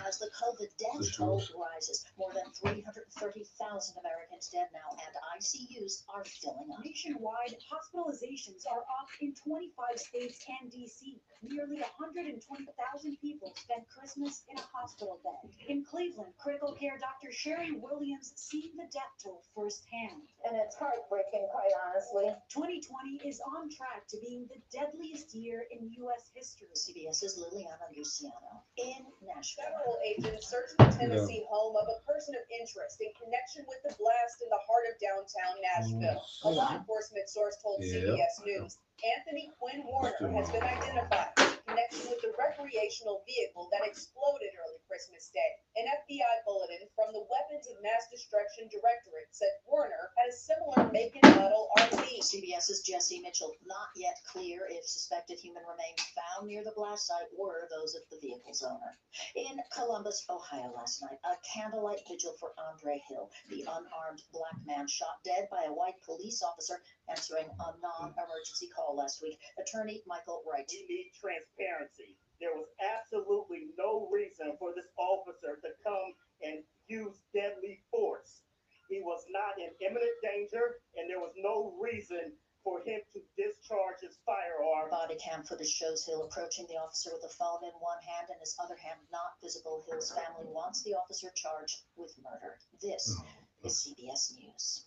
As the COVID death toll rises, more than 330,000 Americans dead now, and ICUs are filling up. Nationwide, hospitalizations are up in 25 states and D.C. Nearly 120,000 people spent Christmas in a hospital bed. In Cleveland, critical care doctor Sherry Williams seen the death toll firsthand. And it's heartbreaking, quite honestly. 2020 is on track to being the deadliest year in U.S. history. CBS's Liliana Luciano in Nashville. Federal agents searched the Tennessee home of a person of interest in connection with the blast in the heart of downtown Nashville. A law enforcement source told CBS News Anthony Quinn Warner has been identified in connection with the recreational vehicle that exploded early Christmas Day. An FBI bulletin from the Weapons of Mass Destruction Directorate said Warner had a similar make and model RV. CBS's Jesse Mitchell. Not yet clear if suspected human remains found near the blast site were those of the vehicle's owner. In Columbus, Ohio last night, a candlelight vigil for Andre Hill, the unarmed black man shot dead by a white police officer answering a non-emergency call last week. Attorney Michael Wright. We need transparency. There was absolutely no reason for this officer to come and use deadly force. He was not in imminent danger, and there was no reason for him to discharge his firearm. Body cam footage shows Hill approaching the officer with a phone in one hand and his other hand not visible. Hill's family wants the officer charged with murder. This is CBS News.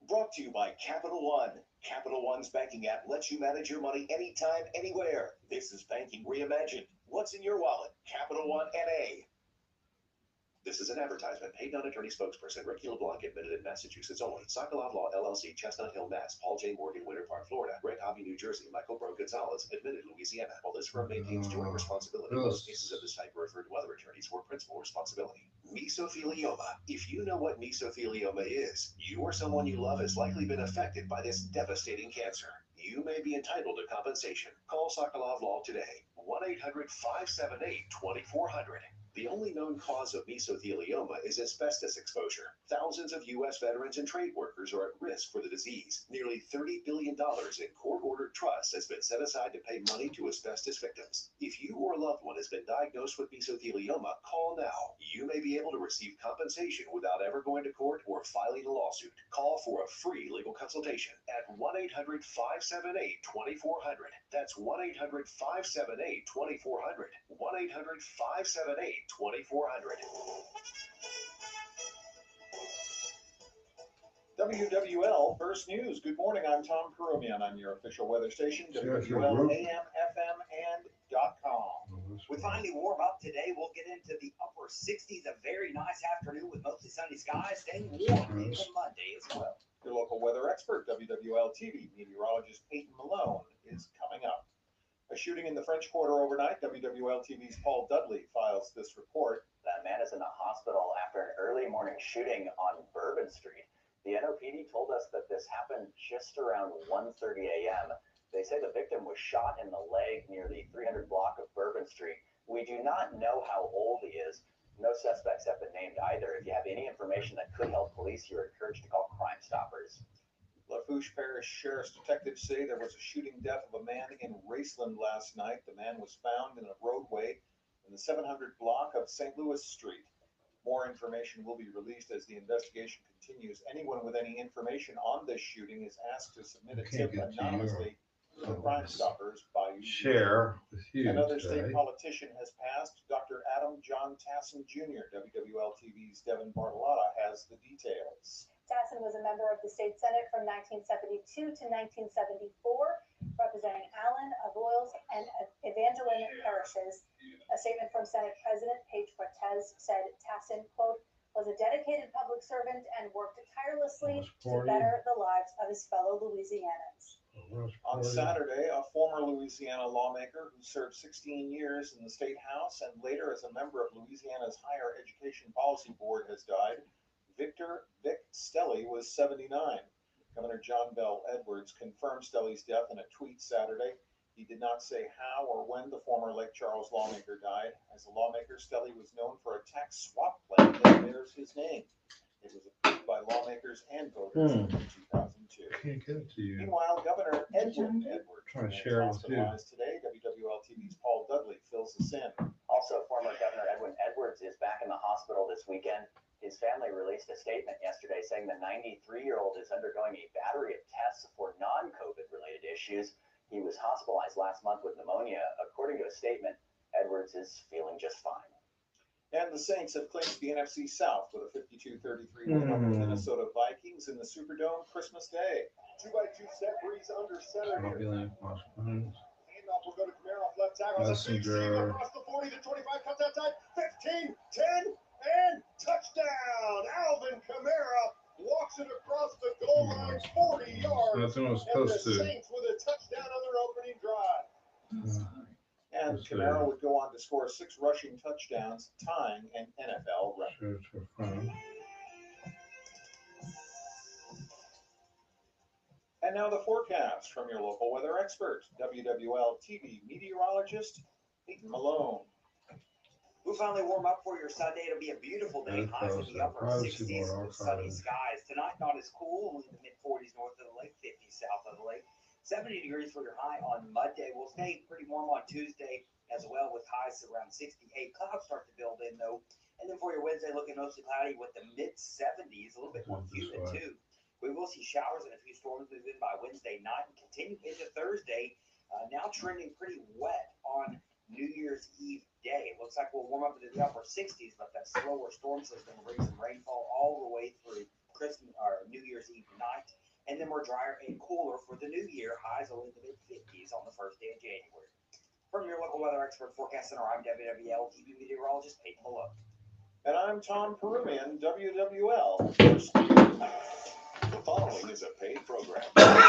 Brought to you by Capital One. Capital One's banking app lets you manage your money anytime, anywhere. This is banking reimagined. What's in your wallet? Capital One NA. This is an advertisement. Paid non-attorney spokesperson Ricky LeBlanc, admitted in Massachusetts only. Sokolov Law LLC, Chestnut Hill, Mass. Paul J. Morgan, Winter Park, Florida. Greg Hobby, New Jersey. Michael Bro Gonzalez, admitted Louisiana. While this firm maintains joint responsibility, most cases of this type are referred to other attorneys for principal responsibility. Mesothelioma. If you know what mesothelioma is, you or someone you love has likely been affected by this devastating cancer. You may be entitled to compensation. Call Sokolov Law today. 1-800-578-2400. The only known cause of mesothelioma is asbestos exposure. Thousands of U.S. veterans and trade workers are at risk for the disease. Nearly $30 billion in court-ordered trusts has been set aside to pay money to asbestos victims. If you or a loved one has been diagnosed with mesothelioma, call now. You may be able to receive compensation without ever going to court or filing a lawsuit. Call for a free legal consultation at 1-800-578-2400. That's 1-800-578-2400. 1-800-578-2400. WWL First News. Good morning. I'm Tom Perumian on your official weather station, WWL AM, FM, and .com. We finally warm up today. We'll get into the upper 60s. A very nice afternoon with mostly sunny skies, staying warm until Monday as well. Your local weather expert, WWL TV meteorologist Peyton Malone, is coming up. A shooting in the French Quarter overnight. WWL TV's Paul Dudley files this report. That man is in the hospital after an early morning shooting on Bourbon Street. The NOPD told us that this happened just around 1:30 a.m. They say the victim was shot in the leg near the 300 block of Bourbon Street. We do not know how old he is. No suspects have been named either. If you have any information that could help police, you're encouraged to call Crime Stoppers. Lafourche Parish Sheriff's detectives say there was a shooting death of a man in Raceland last night. The man was found in a roadway in the 700 block of St. Louis Street. More information will be released as the investigation continues. Anyone with any information on this shooting is asked to submit a tip anonymously to Crime Stoppers by share with you. Another state politician has passed. Dr. Adam John Tassin Jr., WWL TV's Devin Bartolotta, has the details. Tassin was a member of the state senate from 1972 to 1974, representing Allen, Avoyelles, and Evangeline parishes. A statement from Senate President Paige Cortez said Tassin, quote, was a dedicated public servant and worked tirelessly to better the lives of his fellow Louisianans. On Saturday, a former Louisiana lawmaker who served 16 years in the State House and later as a member of Louisiana's Higher Education Policy Board has died. Vic Stelly was 79. Governor John Bell Edwards confirmed Stelly's death in a tweet Saturday. He did not say how or when the former Lake Charles lawmaker died. As a lawmaker, Stelly was known for a tax swap plan that bears his name. It was approved by lawmakers and voters in 2002. Can't get it to you. Meanwhile, Governor Edwards trying to share with you. hospitalized today. WWL TV's Paul Dudley fills us in. Also, former Governor Edwin Edwards is back in the hospital this weekend. His family released a statement yesterday saying the 93-year-old is undergoing a battery of tests for non-COVID related issues. He was hospitalized last month with pneumonia. According to a statement, Edwards is feeling just fine. And the Saints have clinched the NFC South with a 52-33 win over the Minnesota Vikings in the Superdome Christmas Day. 2x2 set Breeze under center here. Handoff will go to Camaro off left tackle. Messenger. Across the 40 to 25, cuts outside. 15, 10, and touchdown. Alvin Kamara walks it across the goal line, 40 yards. Nothing was And supposed the to. Saints with a touchdown on their opening drive. And That's Camaro right. would go on to score 6 rushing touchdowns, tying an NFL record. And now the forecast from your local weather expert, WWL TV meteorologist, Peyton Malone. We'll finally warm up for your Sunday. It'll be a beautiful day. Highs in the upper 60s with sunny skies. Tonight, not as cool, only the mid-40s north of the lake, 50 south of the lake. 70 degrees for your high on Monday. We'll stay pretty warm on Tuesday as well with highs around 68. Clouds start to build in, though. And then for your Wednesday, looking mostly cloudy with the mid-70s, a little bit more humid, too. We will see showers and a few storms move in by Wednesday night and continue into Thursday. Now trending pretty wet on New Year's Eve day. It looks like we'll warm up into the upper 60s, but that slower storm system will bring some rainfall all the way through Christmas or New Year's Eve night. And then we're drier and cooler for the new year. Highs will in the mid-50s on the first day of January. From your local weather expert forecast center, I'm WWL TV meteorologist Peyton Malone. And I'm Tom Perumian, WWL. The following is a paid program.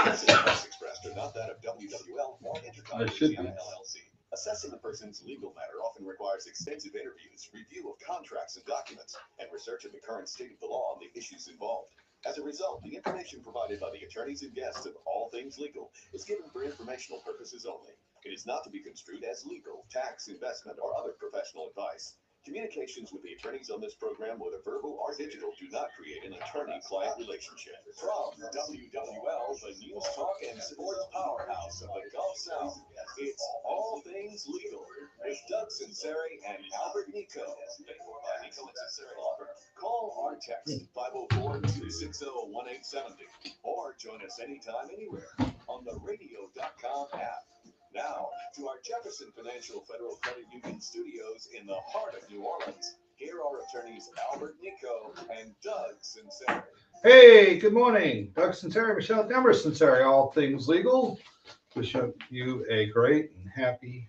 This is advice expressed are not that of WWL or Intercom Louisiana LLC. Assessing a person's legal matter often requires extensive interviews, review of contracts and documents, and research of the current state of the law and the issues involved. As a result, the information provided by the attorneys and guests of All Things Legal is given for informational purposes only. It is not to be construed as legal, tax, investment, or other professional advice. Communications with the attorneys on this program, whether verbal or digital, do not create an attorney-client relationship. From WWL, the news, talk, and sports powerhouse of the Gulf South, it's All Things Legal with Doug Sunseri and Albert Nico. By Nico and Sunseri Law Firm. Call or text 504-260-1870 or join us anytime, anywhere on the radio.com app. Now, to our Jefferson Financial Federal Credit Union studios in the heart of New Orleans, here are attorneys Albert Nico and Doug Sunseri. Hey, good morning. Doug Sunseri, Michelle Demarest Sunseri, All Things Legal. Wish you a great and happy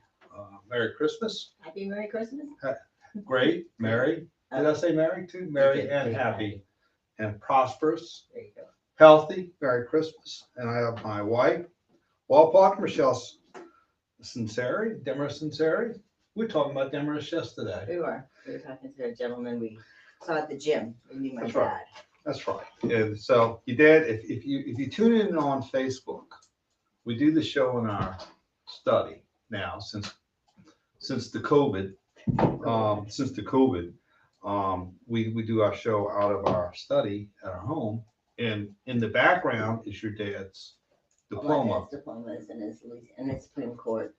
Merry Christmas. Happy Merry Christmas. Great, Merry. Did I say Merry too? Merry and happy and prosperous. There you go. Healthy. Merry Christmas. And I have my wife, wall partner, Michelle Sunseri, Demarest Sunseri. We were talking about Demarest yesterday. We were talking to a gentleman we saw at the gym. We knew my That's dad. right. That's right. And so your dad, if you tune in on Facebook, we do the show in our study now since the COVID. We do our show out of our study at our home, and in the background is your dad's diploma. Well, his diploma is in his Supreme Court.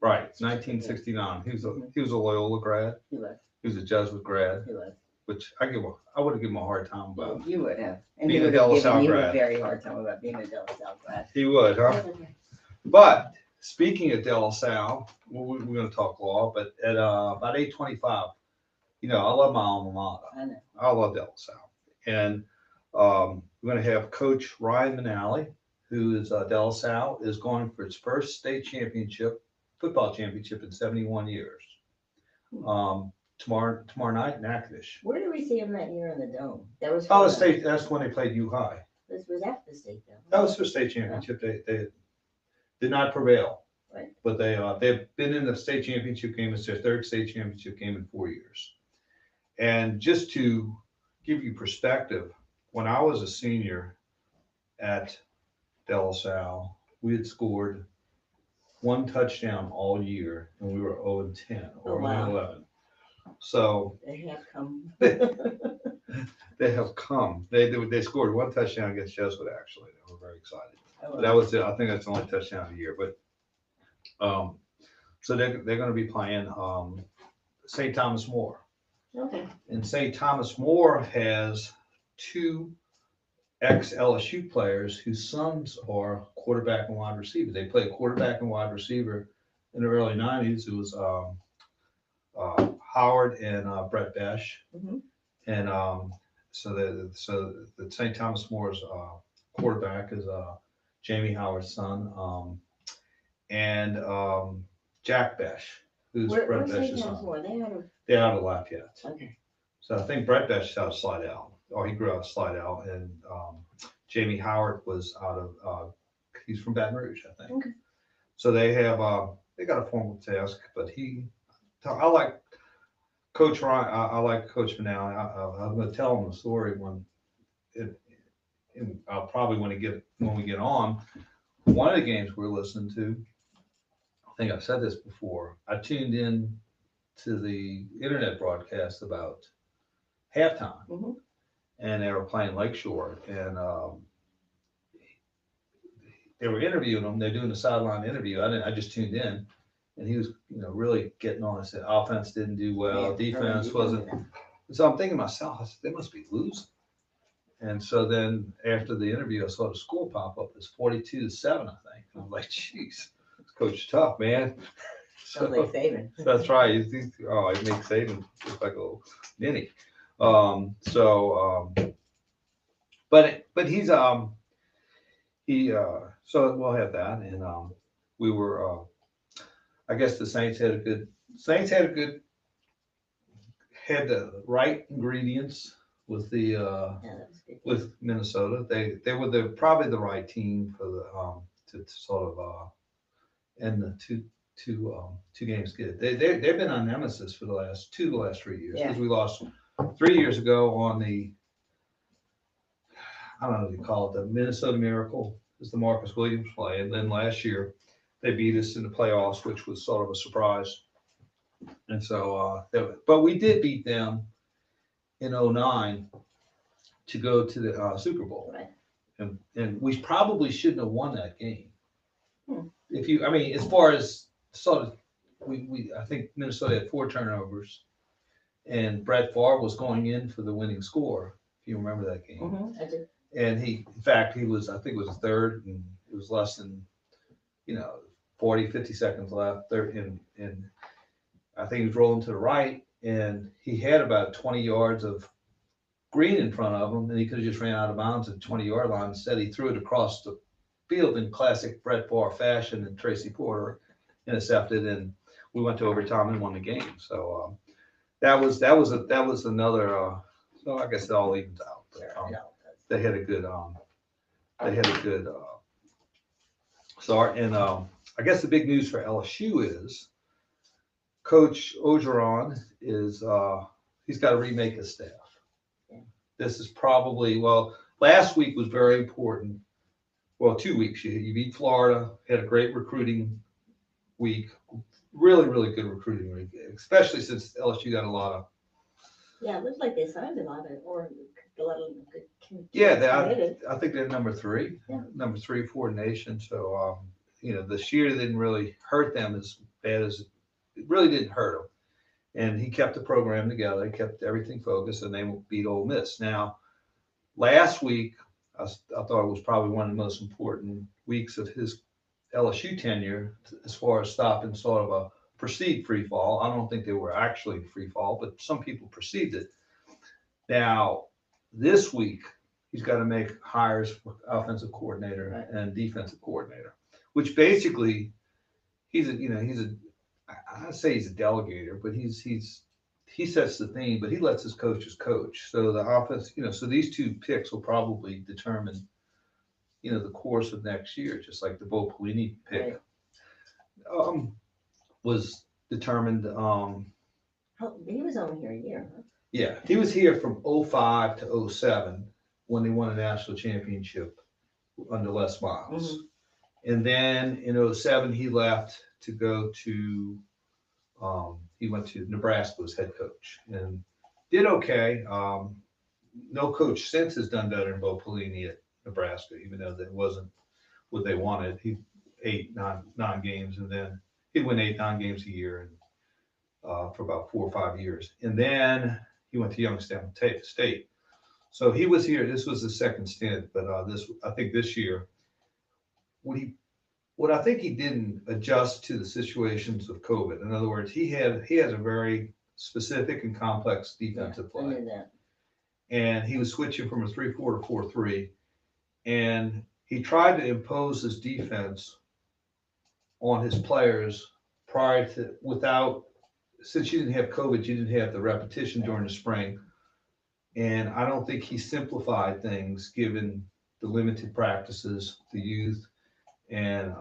Right, 1969. He was a Loyola grad. He was. He was a Jesuit grad. He was. Which I would have given him a hard time about. You would have. And being he a would have De La Salle given you a grad. very hard time about being a De La Salle grad. He would, huh? That's okay. But speaking of De La Salle, we're going to talk law, but at about 8:25, I love my alma mater. I know. I love De La Salle. And we're going to have Coach Ryan Manale, who is De La Salle, is going for its first state football championship in 71 years. Tomorrow night in Natchitoches. Where did we see him that year in the Dome? That was Oh, for the state. That's when they played U High. This was after the state, though. That was for state championship. They did not prevail. Right. But they've been in the state championship game. It's their third state championship game in 4 years. And just to give you perspective, when I was a senior at De La Salle, we had scored one touchdown all year, and we were 0-10 or 0-11. So They have come. they have come. They scored one touchdown against Jesuit. Actually, they were very excited. Oh, But that was it. I think that's the only touchdown of the year. But so they're going to be playing St. Thomas More. Okay. And St. Thomas More has 2 ex-LSU players whose sons are quarterback and wide receiver. They played quarterback and wide receiver in the early 90s. It was Howard and Brett Besh. Mhm. And so the St. Thomas More's quarterback is Jamie Howard's son, and Jack Besh, who's Brett Where's St. Besh's Thomas son. More? They're out of Lafayette. Okay. So I think Brett Besh is out of Slidell, or he grew out of Slidell, and Jamie Howard was out of he's from Baton Rouge, I think. Okay. So they have they got a formal task, but I like Coach Ryan. I like Coach Manale. I'm going to tell him the story I'll probably when we get on. One of the games we're listening to, I think I've said this before. I tuned in to the internet broadcast about halftime, Mhm. and they were playing Lakeshore, and they were interviewing him. They're doing a sideline interview. I just tuned in, and he was, really getting on. I said, offense didn't do well, Yeah, defense really wasn't. So I'm thinking to myself, I said, they must be losing. And so then after the interview, I saw the score pop up. It's 42-7, I think. And I'm like, jeez, Coach tough, man. Sounds like Saban. That's right. He makes Saban look like a little ninny. But he's so we'll have that, and we were I guess the Saints had the right ingredients with the with Minnesota. They were probably the right team for the to sort of end the two games good. They've been on nemesis for the last 3 years, because we lost 3 years ago on the, I don't know what you call it, the Minnesota Miracle is the Marcus Williams play, and then last year they beat us in the playoffs, which was sort of a surprise. And so, but we did beat them in 2009 to go to the Super Bowl, Right. and we probably shouldn't have won that game. As far as sort of, I think Minnesota had 4 turnovers, and Brett Favre was going in for the winning score. If you remember that game. Mhm, I do. And he was, I think it was third, and it was less than, 40, 50 seconds left. Third, and I think he was rolling to the right, and he had about 20 yards of green in front of him, and he could have just ran out of bounds at the 20-yard line. Instead, he threw it across the field in classic Brett Favre fashion, and Tracy Porter intercepted, and we went to overtime and won the game. So that was another. So I guess it all evens out. But, they had a good start, and I guess the big news for LSU is Coach Orgeron is he's got to remake his staff. Yeah. This is probably, last week was very important. 2 weeks. You beat Florida, had a great recruiting week, really, really good recruiting week, especially since LSU got a lot of. Yeah, it looks like they signed a lot of good. Yeah, I think they're number 3, Yeah. number 3 or 4 in the nation. So, this year didn't really hurt them as bad as it really didn't hurt them. And he kept the program together, he kept everything focused, and they beat Ole Miss. Now, last week, I thought it was probably one of the most important weeks of his LSU tenure as far as stopping sort of a perceived free fall. I don't think they were actually free fall, but some people perceived it. Now, this week, he's got to make hires for offensive coordinator and defensive coordinator, which basically I'd say he's a delegator, but he sets the theme, but he lets his coaches coach. So the offense, so these 2 picks will probably determine, the course of next year, just like the Bo Pelini pick was determined. He was only here a year, huh? Yeah, he was here from 2005 to 2007 when they won a national championship under Les Miles. Mm-hmm. And then in 2007, he left to go to, he went to Nebraska as head coach and did okay. No coach since has done better than Bo Pelini at Nebraska, even though that wasn't what they wanted. He 9 games, and then he'd win 8, 9 games a year. for about 4 or 5 years. And then he went to Youngstown State. So he was here. This was his second stint, but I think this year, what I think he didn't adjust to the situations of COVID. In other words, he has a very specific and complex defensive I play, knew that. and he was switching from a 3-4 to 4-3, and he tried to impose his defense on his players since you didn't have COVID, you didn't have the repetition during the spring. And I don't think he simplified things given the limited practices, the youth, and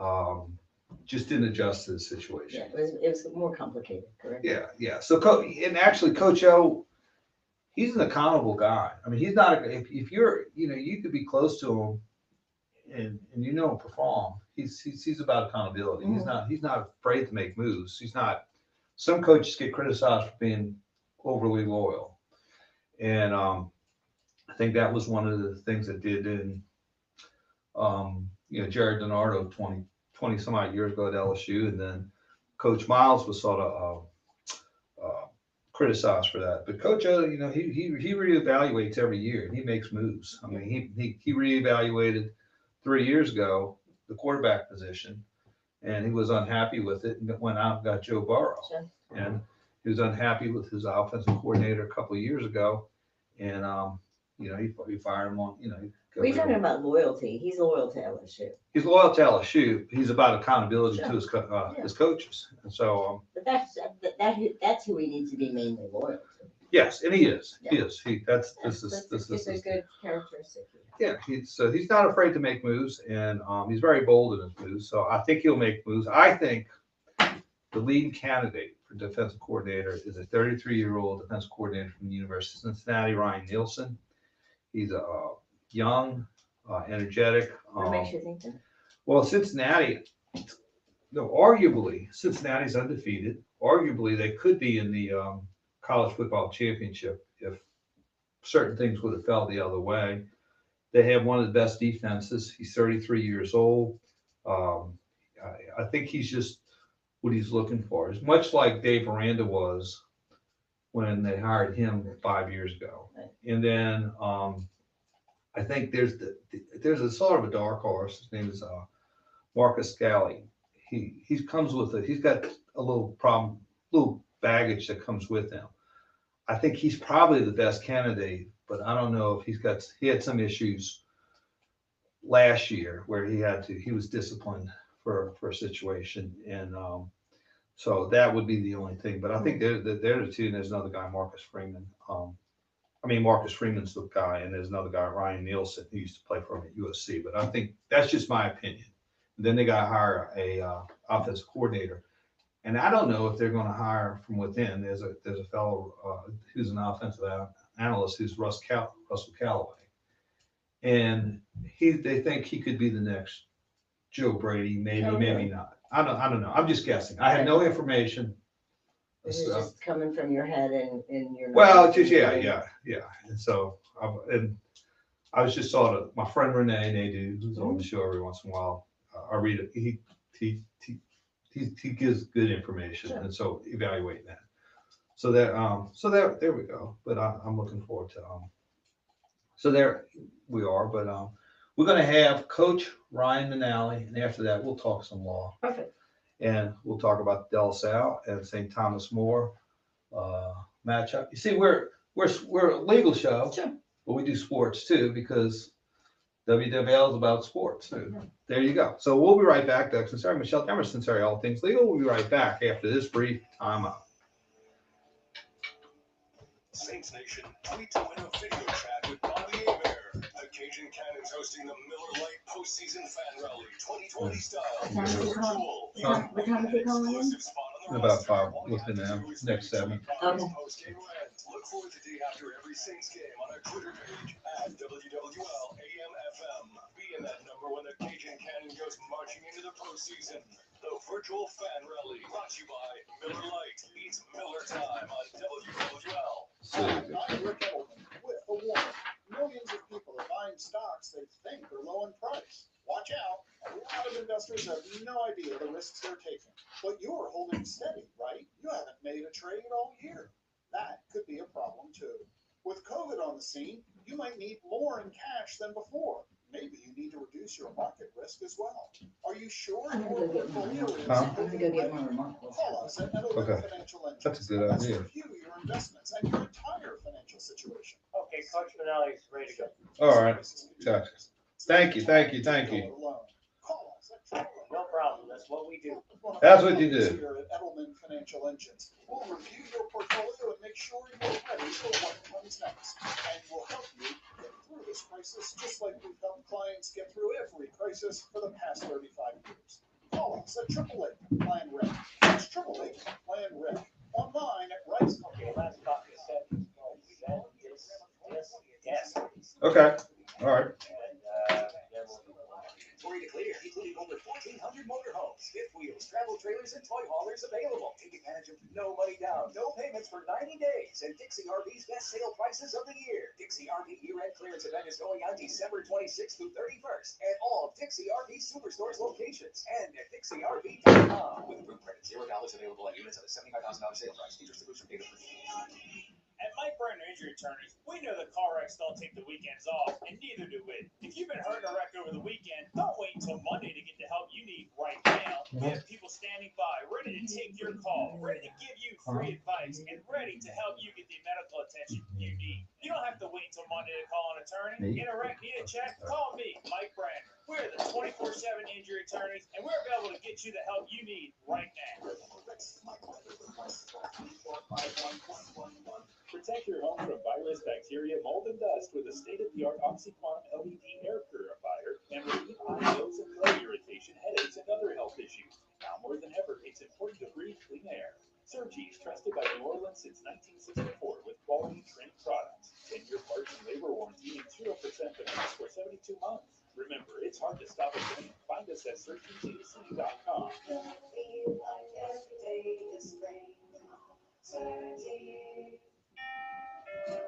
just didn't adjust to the situation. Yeah, it was more complicated, correct? Yeah. So, and actually, Coach O, he's an accountable guy. I mean, he's not, if you're, you could be close to him and him perform. He's about accountability. Mm-hmm. He's not afraid to make moves. Some coaches get criticized for being overly loyal. And I think that was one of the things that did in, Jared DiNardo 20 some odd years ago at LSU. And then Coach Miles was sort of criticized for that. But Coach O, he reevaluates every year and he makes moves. I mean, he reevaluated 3 years ago the quarterback position, and he was unhappy with it and went out and got Joe Burrow. Sure. And he was unhappy with his offensive coordinator a couple of years ago, and he fired him on. We're talking about loyalty. He's loyal to LSU. He's loyal to LSU. He's about accountability Sure. to his coaches, and so. But that's who he needs to be mainly loyal to. Yes, and he is. Yeah. He is. This is a good characteristic. Yeah, he's not afraid to make moves, and he's very bold in his moves. So I think he'll make moves. I think the lead candidate for defensive coordinator is a 33-year-old defensive coordinator from the University of Cincinnati, Ryan Nielsen. He's a young, energetic. What makes you think that? Well, Cincinnati, arguably, Cincinnati's undefeated. Arguably, they could be in the college football championship if certain things would have fell the other way. They have one of the best defenses. He's 33 years old. I think he's just what he's looking for. It's much like Dave Aranda was when they hired him 5 years ago. And then I think there's a sort of a dark horse. His name is Marcus Scally. He's got a little problem, little baggage that comes with him. I think he's probably the best candidate, but I don't know if he had some issues last year where he was disciplined for a situation. And so that would be the only thing, but I think they're the two, and there's another guy, Marcus Freeman. Marcus Freeman's the guy, and there's another guy, Ryan Nielsen, who used to play for him at USC, but I think that's just my opinion. And then they got to hire a offensive coordinator. And I don't know if they're going to hire from within. There's a fellow who's an offensive analyst who's Russell Callaway, and they think he could be the next Joe Brady. Maybe not. I don't know. I'm just guessing. I have no information. This is just coming from your head and your. Well, just yeah. And so I was just sort of my friend Renee Nadu, who's on the show every once in a while. I read it. He gives good information, sure. And so evaluating that. So there we go. But I'm looking forward to so there we are. But we're going to have Coach Ryan Manale, and after that we'll talk some law. Perfect. And we'll talk about De La Salle and St. Thomas More matchup. You see, we're a legal show, sure. But we do sports too because WWL is about sports. So there you go. So we'll be right back. Doug Sunseri, Michelle Demarest, Sunseri, all things legal. We'll be right back after this brief timeout. Saints Nation, tweet to win a video chat with Bobby Hebert. The Cajun Cannons hosting the Miller Lite Postseason Fan Rally 2020 style. What time is it calling in? About 5 within the next 7. Okay. Look forward the day after every Saints game on our Twitter page at WWL AM/FM. Be in that number when the Cajun Cannon goes marching into the postseason. The virtual fan rally brought to you by Miller Lite. It's Miller time on WWL. I'm Rick Edelman with a warning. Millions of people are buying stocks they think are low in price. Watch out. A lot of investors have no idea the risks they're taking. But you're holding steady, right? You haven't made a trade too. With COVID on the scene, you might need more in cash than before. Maybe you need to reduce your market risk as well. Are you sure I'm your gonna go get portfolio mine. is Huh? I'm gonna go get my remarkables. Call us at Edelman Okay. Financial Engines. That's a good Let's idea. review your investments and your entire financial situation. Okay, Coach Manale is ready to go. All right. Gotcha. Thank you. Call us at Edelman. No problem, that's what we do. That's what you do. Here at Edelman Financial Engines, we'll review your portfolio and make sure you're ready for what comes next. And we'll help you get through this crisis, just like we've helped clients get through every crisis for the past 35 years. Call us at 888 Plan Rec. That's 888 Plan Rec. Online at Rice. Okay, last copy is set. Yes. Okay. All right. And, then we'll do the line. Free to clear, including over 1,400 motorhomes, fifth wheels, travel trailers, and toy haulers available. Take advantage of no money down, no payments for 90 days, and Dixie RV's best sale prices of the year. Dixie RV year-end clearance event is going on December 26th through 31st at all Dixie RV Superstores locations and at DixieRV.com. With group credit, $0 available on units at a $75,000 sale price. Features solution data for At Mike Brenner Injury Attorneys, we know that car wrecks don't take the weekends off, and neither do we. If you've been hurt in a wreck over the weekend, don't wait until Monday to get the help you need right now. We have people standing by, ready to take your call, ready to give you free advice, and ready to help you get the medical attention you need. You don't have to wait until Monday to call an attorney. In a wreck, need a check? Call me, Mike Brenner. We're the 24/7 injury attorneys, and we're available to get you the help you need right now. Protect your home from virus, bacteria, mold, and dust with a state-of-the-art OxyQuantum LED air purifier and relieve eye, nose, and throat irritation, headaches, and other health issues. Now more than ever, it's important to breathe clean air. Surgeez, trusted by New Orleans since 1964 with quality trained products. 10-year parts and labor warranty and 0% finance for 72 months. Remember, it's hard to stop a dream. Find us at SurgeezAC.com.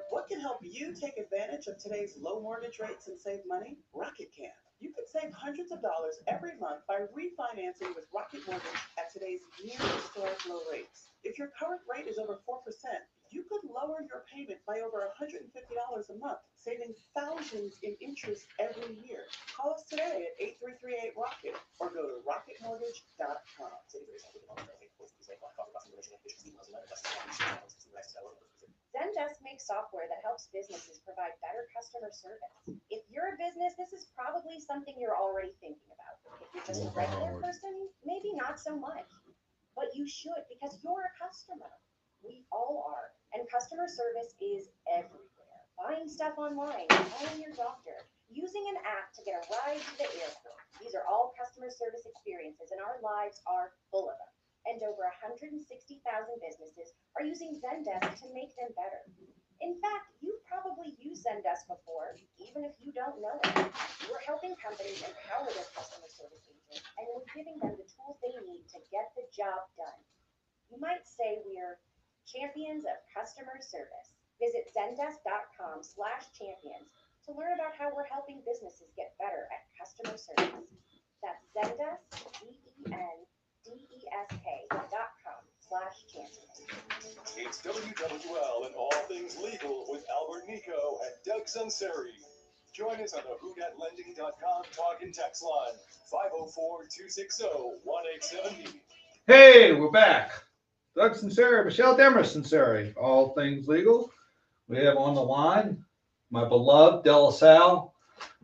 What can help you take advantage of today's low mortgage rates and save money? Rocket can. You could save hundreds of dollars every month by refinancing with Rocket Mortgage at today's near historic low rates. If your current rate is over 4%, you could lower your payment by over $150 a month, saving thousands in interest every year. Call us today at 8338-ROCKET or go to rocketmortgage.com. Zendesk makes software that helps businesses provide better customer service. If you're a business, this is probably something you're already thinking about. If you're just a regular person, maybe not so much. But you should, because you're a customer. We all are. And customer service is everywhere. Buying stuff online, calling your doctor, using an app to get a ride to the airport. These are all customer service experiences, and our lives are full of them. And over 160,000 businesses are using Zendesk to make them better. In fact, you've probably used Zendesk before, even if you don't know it. We're helping companies empower their customer service agents, and we're giving them the tools they need to get the job done. You might say we're champions of customer service. Visit Zendesk.com/champions to learn about how we're helping businesses get better at customer service. That's Zendesk, Zendesk.com/champions. It's WWL and all things legal with Albert Nico and Doug Sunseri. Join us on the WhoDatLending.com talk and text line 504-260-1870. Hey, we're back. Doug Sunseri, Michelle Demarest Sunseri, all things legal. We have on the line my beloved De La Salle,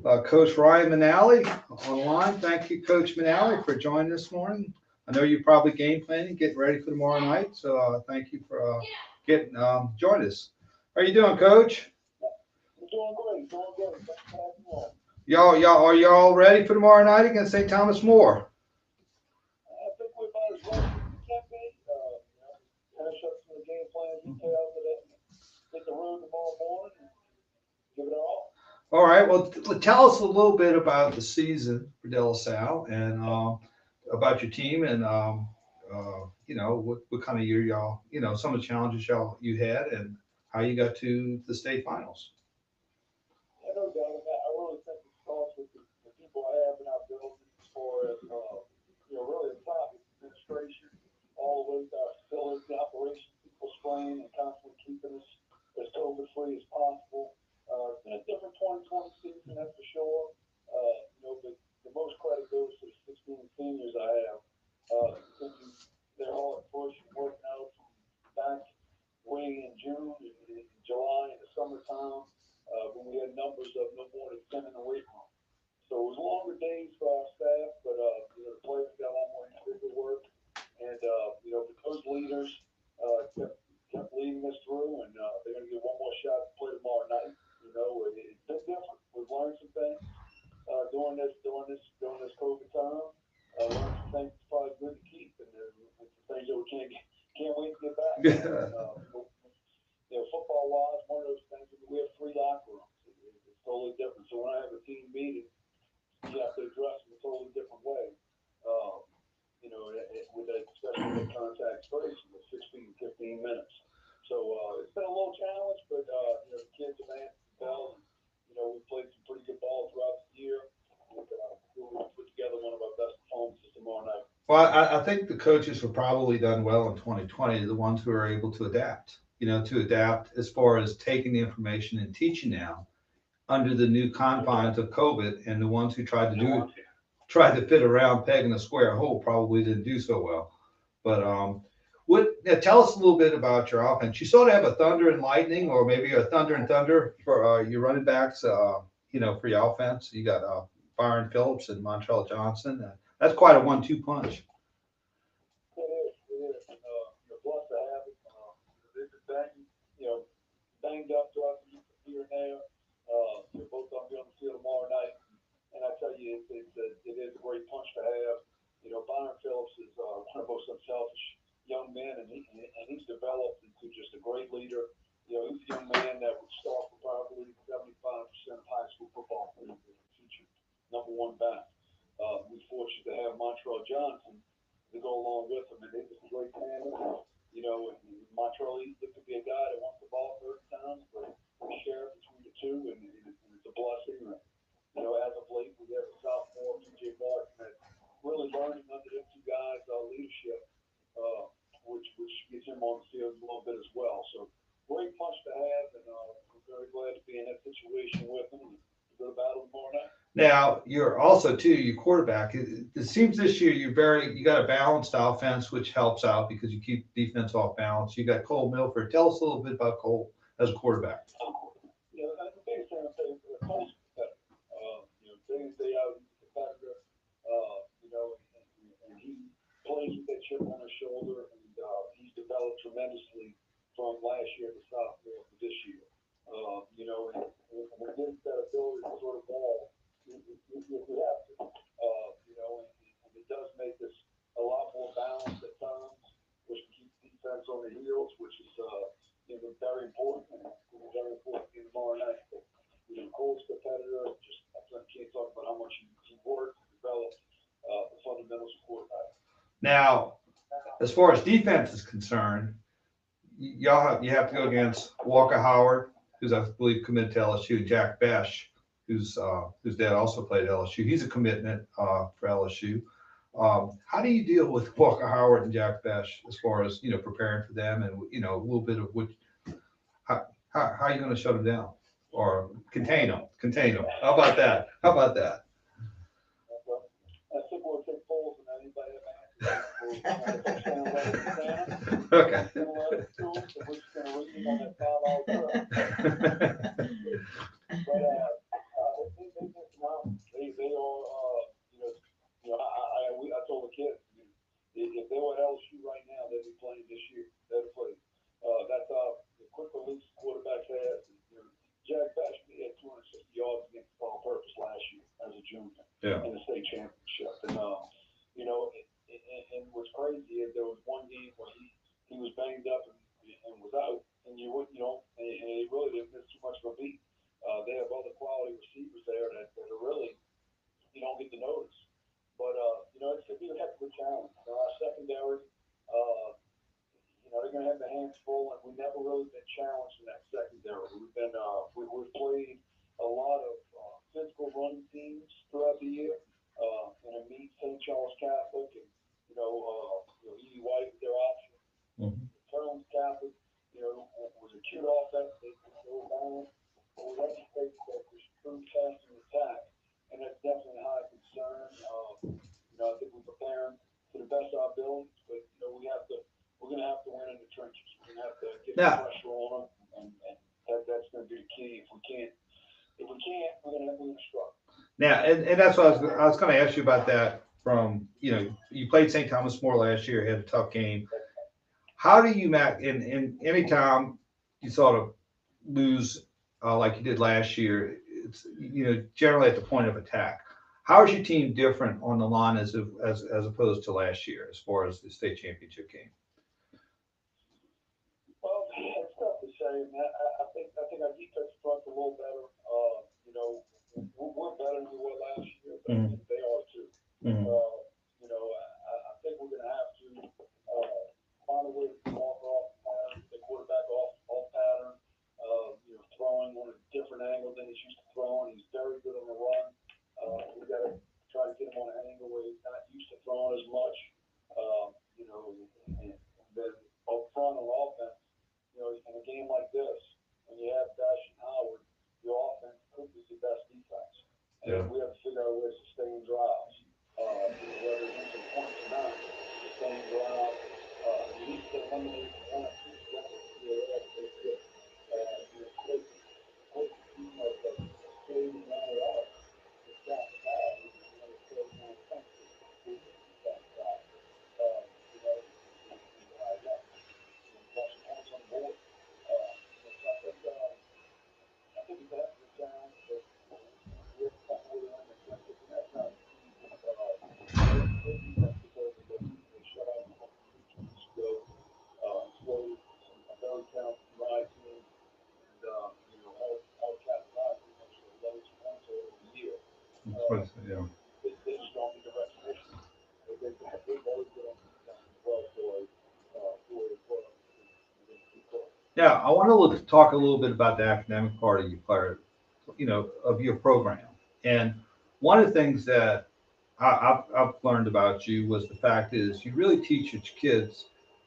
Coach Ryan Manale online. Thank you, Coach Manale, for joining this morning. I know you're probably game planning, getting ready for tomorrow night. So thank you for getting join us. How are you doing, Coach? I'm doing great. Thanks for having me on. Are y'all ready for tomorrow night against St. Thomas More? I think we might as well can be. Finish up some of the game plan details of it. Hit the road tomorrow morning and give it all. All right. Well, tell us a little bit about the season for De La Salle and about your team and what kind of year y'all, some of the challenges you had and how you got to the state finals. Yeah, no doubt about it. I really think it starts with the people I have in our building as far as really the top administration, all the way to our facility operations, people spraying and constantly keeping us as COVID way in June and in July in the summertime, when we had numbers of no more than 10 in the weight room. So it was longer days for our staff, but the players got a lot more individual work, and but those leaders kept leading us through, and they're going to get one more shot to play tomorrow night. It's been different. We've learned some things during this COVID time. Learned some things that's probably good to keep, and some things that we can't wait to get back. Football wise, one of those things. We have 3 locker rooms. It's totally different. So when I have a team meeting, you have to address them a totally different way. With that, especially with contact tracing, with 6 feet and 15 minutes. So it's been a little challenge, but the kids have answered the bell. We played some pretty good ball throughout the year. We'll put together one of our best performances tomorrow night. Well, I think the coaches were probably done well in 2020, the ones who are able to adapt, as far as taking the information and teaching now under the new confines of COVID, and the ones who tried to fit around peg in a square hole probably didn't do so well. But tell us a little bit about your offense. You sort of have a thunder and lightning, or maybe a thunder and thunder for your running backs, for your offense. You got Byron Phillips and Montrell Johnson. That's quite a 1-2 punch. It is. Blessed to have it. They've been banged up throughout the year and there. They're both going to be on the field tomorrow night. And I tell you, it is a great punch to have. Byron Phillips is one of the most unselfish young men, and he's developed into just a great leader. He's a young man that would start for probably 75% of high school football in the future. Number 1 back. We're fortunate to have Montrell Johnson to go along with him, and it's a great tandem. And Montrell, he could be a guy that wants the ball 30 times, but we share it between the two, and it's a blessing. As of late, we have a sophomore, TJ Martin, that really learning under them 2 guys' leadership, which gets him on the field a little bit as well. So great punch to have, and we're very glad to be in that situation with him and go to battle tomorrow night. Now, you're also your quarterback. It seems this year you got a balanced offense, which helps out because you keep defense off balance. You got Cole Milford. Tell us a little bit about Cole as a quarterback. That's the biggest thing I say. Cole's competitor. Day in, day out, he's a competitor. And he plays with that chip on his shoulder, and he's developed tremendously from last year to sophomore to this year. And against that ability to sort of ball, you have to. And it does make us a lot more balanced at times, which keeps defense on the heels, which is very important. Very important in tomorrow night. Cole's competitor. I can't talk about how much he worked to develop the fundamentals of quarterback. Now, as far as defense is concerned, you have to go against Walker Howard, who's I believe committed to LSU, Jack Besh, whose dad also played at LSU. He's a commitment for LSU. How do you deal with Walker Howard and Jack Besh as far as preparing for them, and a little bit of how are you going to shut them down or contain them? How about that? I think we'll take polls and anybody that Okay. We're just going to read on that file all the time. But they are, I told the kids, if they were at LSU right now, they'd be playing this year. They'd play. That's the quick release quarterback has. Jack Bash had 260 yards against all-purpose last year as a junior in the state championship. And and what's crazy is there was one game where he was banged up and was out, and and he really didn't miss too much of a beat. They have other quality receivers there that are really you don't get the notice. But it's going to be a heck of a challenge. Our secondary, they're going to have their hands full, and we've never really been challenged in that secondary. We've played a lot of physical running teams throughout the year, and a meet St. Charles Catholic, and E. White with their option. Terms Catholic, was a cute offense. They go down, but we have to face that true test and attack, and that's definitely a high concern. I think we're preparing to the best of our abilities, but we have to we're gonna have to win in the trenches. We're gonna have to get Yeah. the pressure on them, and that's gonna be the key. If we can't, we're gonna struggle. Now, and that's what I was going to ask you about that. From you played St. Thomas More last year, had a tough game. How do you in any time you sort of lose like you did last year? It's generally at the point of attack. How is your team different on the line as opposed to last year as far as the state championship game? Well, it's tough to say. I think our defense front's a little better. We're better than we were last year, but they are too. I think we're going to have to find a way to come off pattern, the quarterback off pattern, throwing on a different angle than he's used to throwing. He's very good on the run. We got to try to get him on an angle where he's not used to throwing as much. And then up front on offense, in a game like this, when you have Dash and Howard, your offense could be the best defense. And we have to figure out a way to sustain drives. Whether it's some points or not, sustain drives, at least eliminate one or two steps. Yeah, I want to talk a little bit about the academic part of of your program. And one of the things that I've learned about you was the fact is you really teach your kids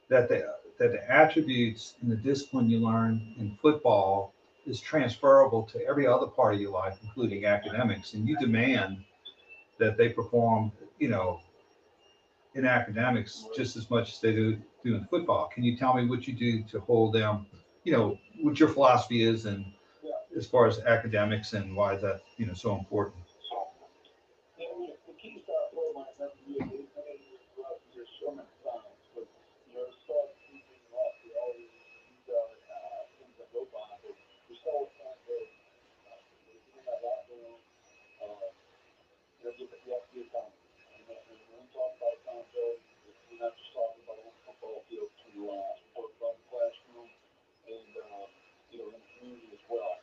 that the attributes and the discipline you learn in football is transferable to every other part of your life, including academics. And you demand that they perform, in academics just as much as they do in football. Can you tell me what you do to hold them, what your philosophy is and as far as academics and why is that, so important? The key to our program every year is throughout the year so many times, but to start teaching off, we always use things that go by, but we start with accountability. In that locker room, you have to be accountable. And when we talk about accountability, we're not just talking about on the football field between the lines. We talk about the classroom and in the community as well.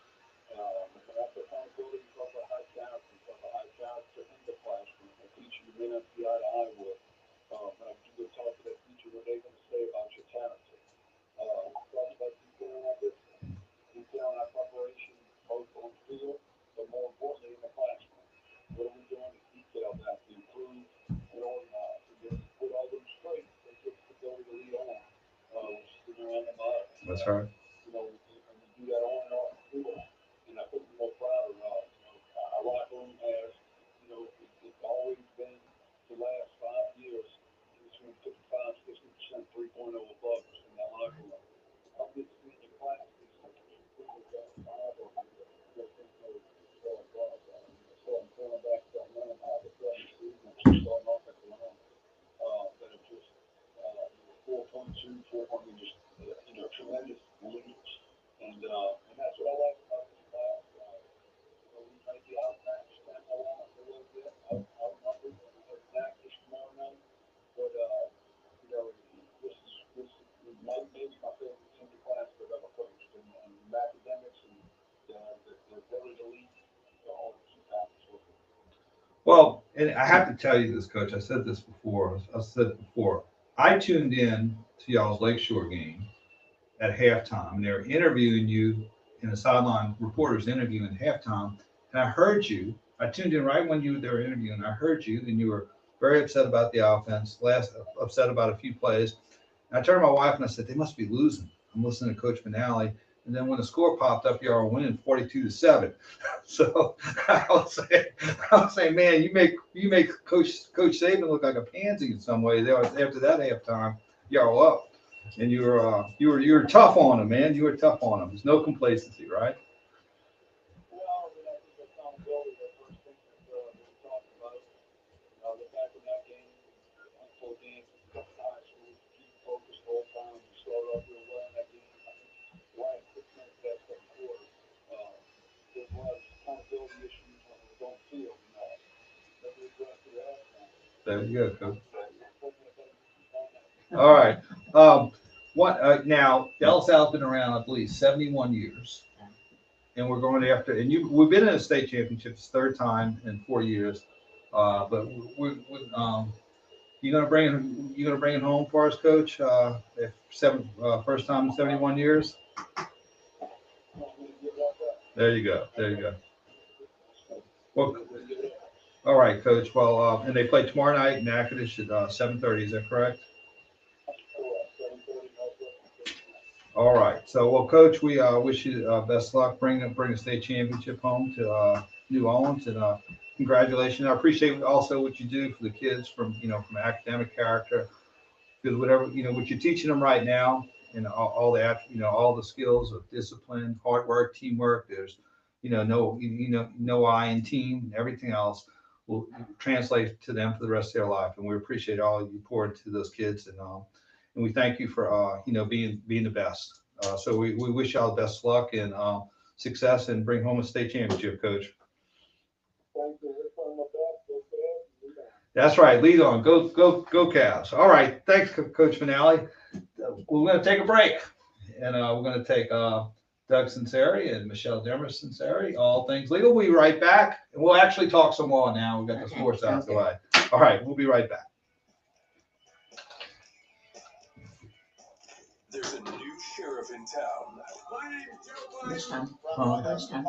And after accountability, we talk about high character. We talk about high character in the classroom. A teacher you may not see eye to eye with, but you go talk to that teacher, what they're going to say about your character. We talk about detailing our discipline, detailing our preparation, both on the field, but more importantly in the classroom. What are we doing to detail that, to improve and organize, to put all them straight, that gives the ability to lead on, which is the around the bottom. That's right. And we do that on and off the field. And I couldn't be more proud of our locker room has, it's always been the last 5 years between 55-60% 3.0 above in that locker room. I'm just seeing your class. Going back to that line, starting off at the line, that are just 4.2, 400, just tremendous leaders. And that's what I like about this class. We might be outmatched a little bit, outnumbered. We have practice tomorrow night, but this might maybe my favorite senior class that I've ever coached. And academics and the ability to lead all the key factors with it. Well, and I have to tell you this, Coach. I said this before. I tuned in to y'all's Lakeshore game at halftime, and they were interviewing you in a sideline reporter's interview at halftime. And I heard you. I tuned in right when they were interviewing. I heard you, and you were very upset about the offense, upset about a few plays. And I turned to my wife and I said, they must be losing. I'm listening to Coach Manale. And then when the score popped up, y'all were winning 42-7. So I was saying, man, you make Coach Saban look like a pansy in some ways. After that halftime, y'all were up. And you were tough on them, man. You were tough on them. There's no complacency, right? Well, I mean, I think accountability, the first thing that we talked about. The fact in that game, handful of games, a couple high schools, keep focused the whole time. We started off real well in that game. I think the last 6 minutes of that second quarter, there was a lot of accountability issues when it was on the field. That we addressed it at halftime. There you go, coach. All right. Now Del Sal's been around, I believe, 71 years, and we're going after. And we've been in a state championships third time in 4 years, but you gonna bring it home for us, Coach? First time in 71 years. There you go. There you go. Well, all right, Coach. Well, and they play tomorrow night in Natchitoches at 7:30. Is that correct? All right. So, well, Coach, we wish you best luck. Bring a state championship home to New Orleans, and congratulations. I appreciate also what you do for the kids from academic character, because whatever what you're teaching them right now, and all the skills of discipline, hard work, teamwork. There's no I in team, everything else will translate to them for the rest of their life. And we appreciate all you pour into those kids, and we thank you for being the best. So we wish y'all the best luck and success, and bring home a state championship, Coach. That's right. Lead on. Go Cavs. All right. Thanks, Coach Manale. We're going to take a break, and we're going to take Doug Sunseri and Michelle Demarest Sunseri, all things legal. We'll be right back, and we'll actually talk some law now. We've got the sports out of the way. All right. We'll be right back. There's a new sheriff in town. My name's Joe Which Biden. time? Which time?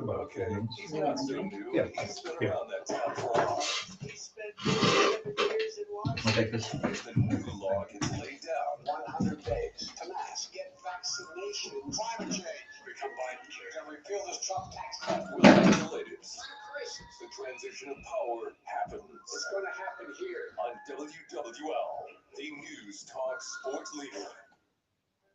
Okay, he's not so new. Yeah. He's been around that town for a while. He spent 7 years in Washington. I'll take this. As the new law gets laid down, 100 days to mask, get vaccination, climate change. become Biden care. Can repeal this Trump tax cut. With legislators, the transition of power happens. It's going to happen here. On WWL, the News Talk Sports Leader.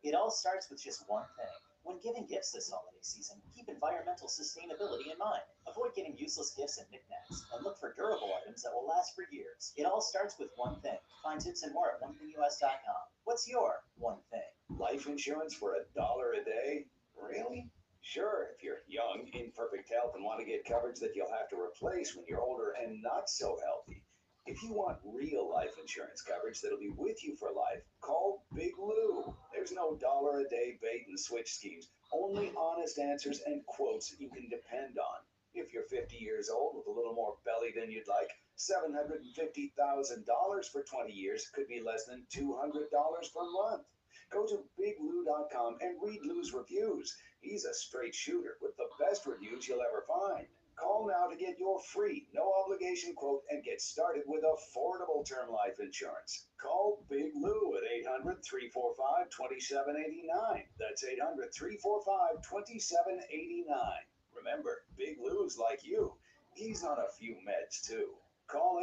It all starts with just one thing. When giving gifts this holiday season, keep environmental sustainability in mind. Avoid getting useless gifts and knickknacks, and look for durable items that will last for years. It all starts with one thing. Find tips and more at onethingus.com. What's your one thing? Life insurance for $1 a day? Really? Sure, if you're young, in perfect health, and want to get coverage that you'll have to replace when you're older and not so healthy. If you want real life insurance coverage that'll be with you for life, call Big Lou. There's no $1 a day bait and switch schemes, only honest answers and quotes that you can depend on. If you're 50 years old with a little more belly than you'd like, $750,000 for 20 years could be less than $200 per month. Go to biglou.com and read Lou's reviews. He's a straight shooter with the best reviews you'll ever find. Call now to get your free, no obligation quote and get started with affordable term life insurance. Call Big Lou at 800-345-2789. That's 800-345-2789. Remember, Big Lou's like you. He's on a few meds too. Call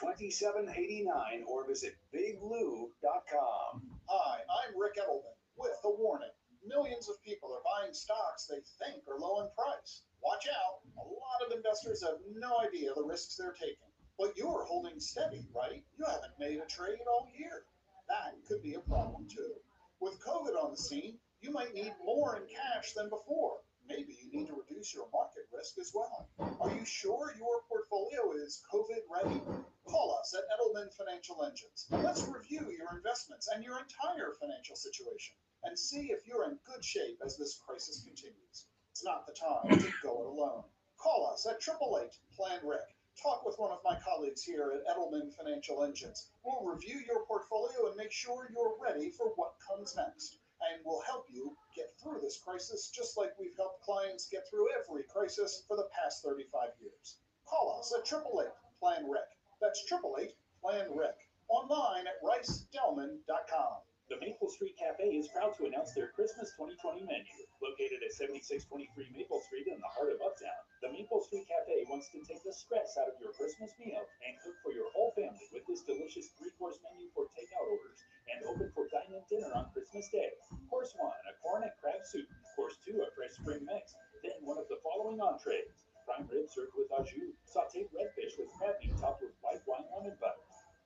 800-345-2789 or visit biglou.com. Hi, I'm Rick Edelman with a warning. Millions of people are buying stocks they think are low in price. Watch out. A lot of investors have no idea the risks they're taking. But you're holding steady, right? You haven't made a trade all year. That could be a problem too. With COVID on the scene, you might need more in cash than before. Maybe you need to reduce your market risk as well. Are you sure your portfolio is COVID ready? Call us at Edelman Financial Engines and let's review your investments and your entire financial situation and see if you're in good shape as this crisis continues. It's not the time to go it alone. Call us at 888-PLAN-RIC. Talk with one of my colleagues here at Edelman Financial Engines. We'll review your portfolio and make sure you're ready for what comes next. And we'll help you get through this crisis just like we've helped clients get through every crisis for the past 35 years. Call us at 888-PLAN-RIC. That's 888-PLAN-RIC. Online at ricedelman.com. The Maple Street Cafe is proud to announce their Christmas 2020 menu. Located at 7623 Maple Street in the heart of Uptown, the Maple Street Cafe wants to take the stress out of your Christmas meal and cook for your whole family with this delicious 3-course menu for takeout orders and open for dine-in dinner on Christmas Day. Course 1, a corn and crab soup. Course 2, a fresh spring mix. Then one of the following entrees: prime rib served with au jus, sautéed redfish with crab meat topped with white wine lemon butter,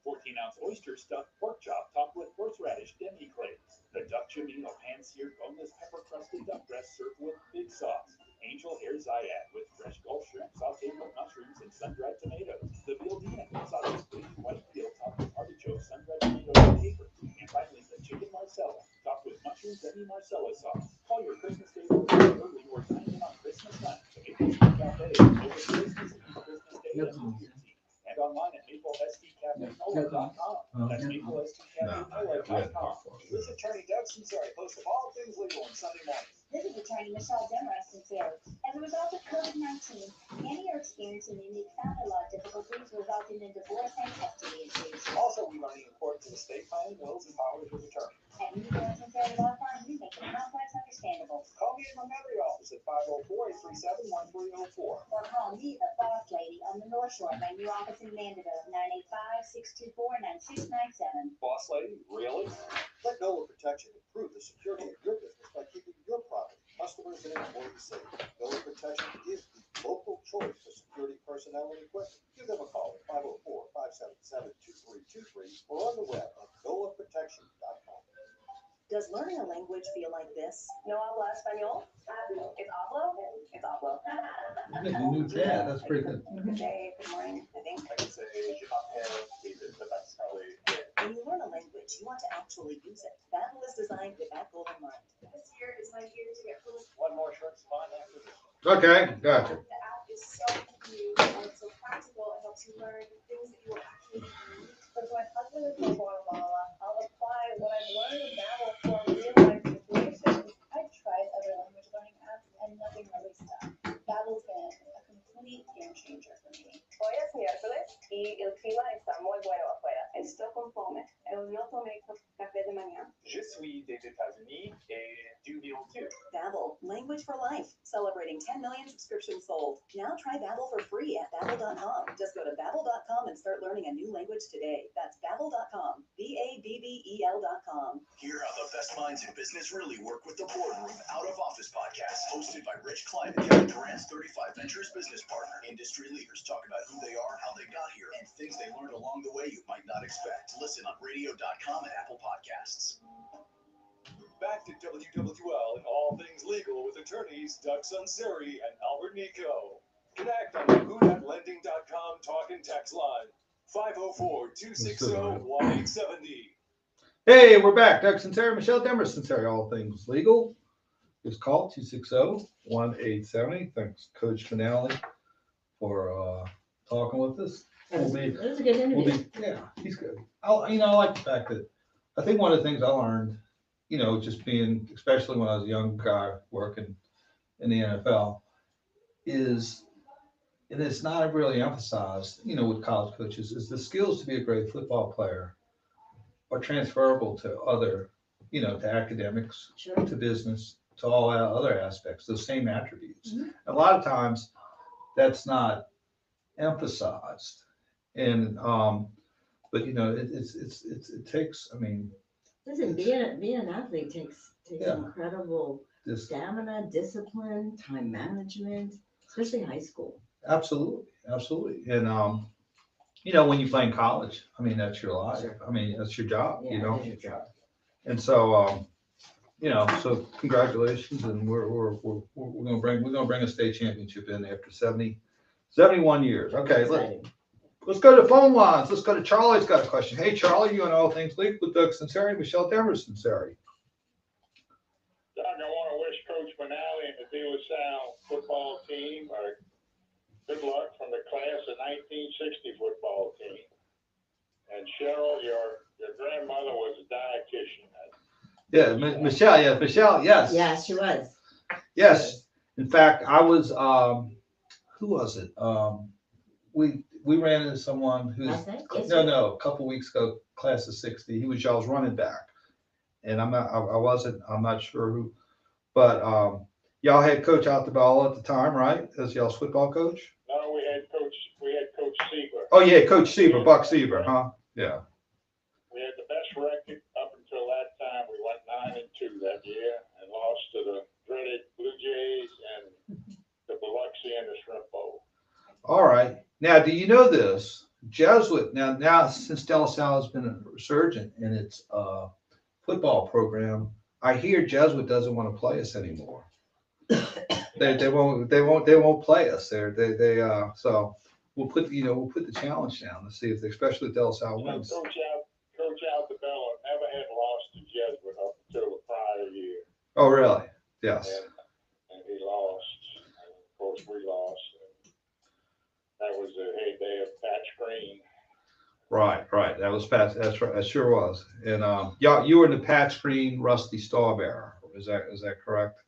14-ounce oyster stuffed pork chop topped with horseradish demi-glaze, the duck chimino pan-seared boneless pepper-crusted duck breast served with big sauce, angel hair zayat with fresh Gulf shrimp sautéed with mushrooms and sun-dried tomatoes, the veal dina sautéed with white veal topped with artichoke, sun-dried tomatoes, and capers, and finally the chicken marsala topped with mushroom demi-marsala sauce. Call your Christmas Day order early or dine in on Christmas night to Maple Street Cafe, open Christmas Eve, Christmas Day, and New Year's Eve, and online at maplestcafenola.com. That's maplestcafenola.com. This is Attorney Doug Sunseri, host of All Things Legal on Sunday mornings. This is attorney Michelle Demarest in Taylor. As a result of COVID-19, many are experiencing unique family law difficulties resulting in divorce and custody issues. Also, we learn the importance of estate planning, wills, and powers of attorney. At New Sunseri Law Firm, we make the complex understandable. Call me at my Manale office at 504-837-1304. Or call me, the boss lady, on the North Shore, my new office in Mandeville, 985-624-9697. Boss lady, really? Let NOLA Protection improve the security of your business by keeping your property, customers, and employees safe. NOLA Protection is the local choice for security personnel and equipment. Give them a call at 504-577-2323 or on the web at nolaprotection.com. Does learning a language feel like this? No habla español? It's hablo? It's hablo. You knew that. That's pretty good. Good day, good morning, I think. I can say, je m'appelle David, but that's probably it. When you learn a language, you want to actually use it. Babbel is designed with that goal in mind. This year is my year to get fluent. One more short spot after this. Okay, gotcha. The app is so new and it's so practical. It helps you learn things that you will actually need. But when my husband is in Guatemala, I'll apply what I've learned in Babbel for real-life situations. I've tried other language learning apps and nothing really stuck. Babbel's been a complete game changer for me. Hoy es miércoles y el clima está muy bueno afuera. Estoy conforme. Yo tomé café de mañana. Je suis des États-Unis et du Lyon too. Babbel, language for life, celebrating 10 million subscriptions sold. Now try Babbel for free at babbel.com. Just go to babbel.com and start learning a new language today. That's babbel.com, BABBEL.com. Hear how the best minds in business really work with the Boardroom Out of Office podcast, hosted by Rich Klein and Kevin Durant's 35 Ventures business partner. Industry leaders talk about who they are, how they got here, and things they learned along the way you might not expect. Listen on radio.com and Apple Podcasts. Back to WWL and all things legal with attorneys Doug Sunseri and Albert Nico. Connect on the whodhatlending.com talk and text line 504-260-1870. Hey, we're back. Doug Sunseri, Michelle Demarest Sunseri, all things legal. Just call 260-1870. Thanks, Coach Manale, for talking with us. That was a good interview. Yeah, he's good. I like the fact that I think one of the things I learned, just being, especially when I was a young guy working in the NFL, is, and it's not really emphasized, with college coaches, is the skills to be a great football player are transferable to other, to academics, Sure. to business, to all other aspects, those same attributes. Mhm. A lot of times that's not emphasized. And, but it takes, Listen, being an athlete takes Yeah. incredible stamina, discipline, time management, especially high school. Absolutely. And, when you play in college, that's your life. Sure. That's your job, Yeah, it is your job. And so, so congratulations. And we're going to bring a state championship in after 71 years. Okay. Let's go to phone lines. Let's go to Charlie's got a question. Hey, Charlie, you on all things legal with Doug Sunseri, Michelle Demarest Sunseri. Doug, I want to wish Coach Manale and the De La Salle football team good luck from the class of 1960 football team. And Cheryl, your grandmother was a dietitian. Yeah, Michelle, yes. Yeah, she was. Yes. In fact, I was, who was it? We ran into someone who's, a couple weeks ago, class of 60. He was y'all's running back. And I'm not sure who, but y'all had Coach Altobello at the time, right? As y'all's football coach? No, we had Coach Sieber. Oh yeah, Coach Sieber, Buck Sieber, huh? Yeah. We had the best record up Now, do you know this? Jesuit, now since De La Salle has been a resurgent in its football program, I hear Jesuit doesn't want to play us anymore. They won't play us. So we'll put the challenge down to see if especially if De La Salle wins. Coach Altobello never had lost to Jesuit up until the prior year. Oh, really? Yes. And he lost. And of course, we lost. And that was the heyday of Pat Green. Right. That was Pat. That's right. That sure was. And yeah, you were in the Pat Green Rusty Staub era. Is that correct?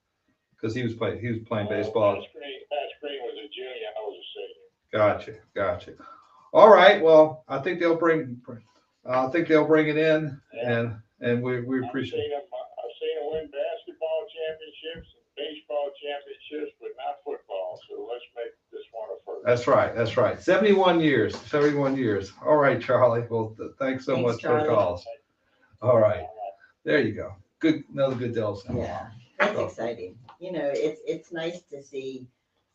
Because he was playing baseball. Pat Green was a junior. I was a senior. Gotcha. All right. Well, I think they'll bring it in, and we appreciate it. I've seen them win basketball championships and baseball championships, but not football. So let's make this one a first. That's right. 71 years. All right, Charlie. Well, thanks so much for the calls. All right. There you go. Good. Another good Del. Yeah, that's exciting. It's nice to see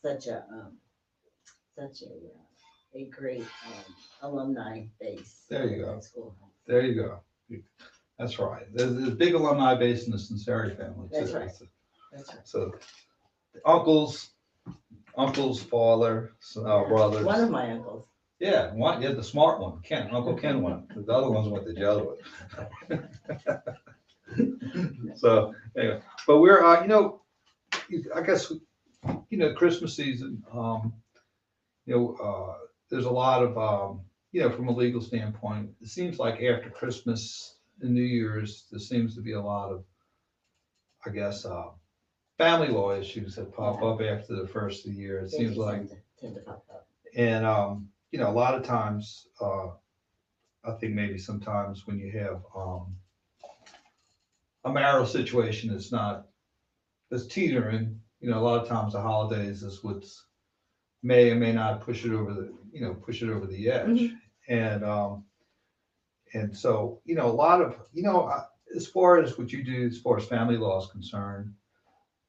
such a great alumni base. There you go. School. There you go. That's right. There's a big alumni base in the Sunseri family too. That's right. So uncles, father, brothers. One of my uncles. Yeah, the smart one, Ken, Uncle Ken one. The other ones went to Jesuit. So anyway, but we're I guess Christmas season. There's a lot of from a legal standpoint, it seems like after Christmas and New Year's, there seems to be a lot of, I guess, family law issues that pop up after the first of the year. It seems like, tend to pop up. and a lot of times, I think maybe sometimes when you have a marital situation that's teetering, a lot of times the holidays is what's may or may not push it over the edge. Mm-hmm. And so, a lot of, as far as what you do, as far as family law is concerned,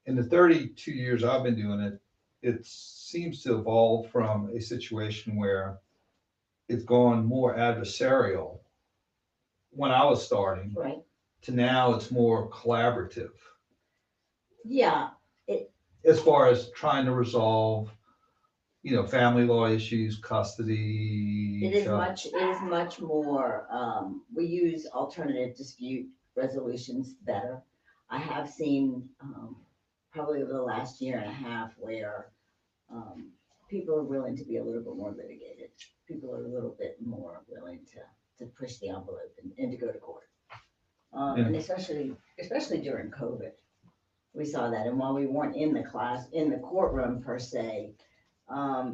in the 32 years I've been doing it, it seems to evolve from a situation where it's gone more adversarial when I was starting, right, to now it's more collaborative. Yeah. As far as trying to resolve, family law issues, custody. It is much more, we use alternative dispute resolutions better. I have seen, probably over the last year and a half where, people are willing to be a little bit more litigated. People are a little bit more willing to push the envelope and to go to court. And especially during COVID, we saw that. And while we weren't in the courtroom per se,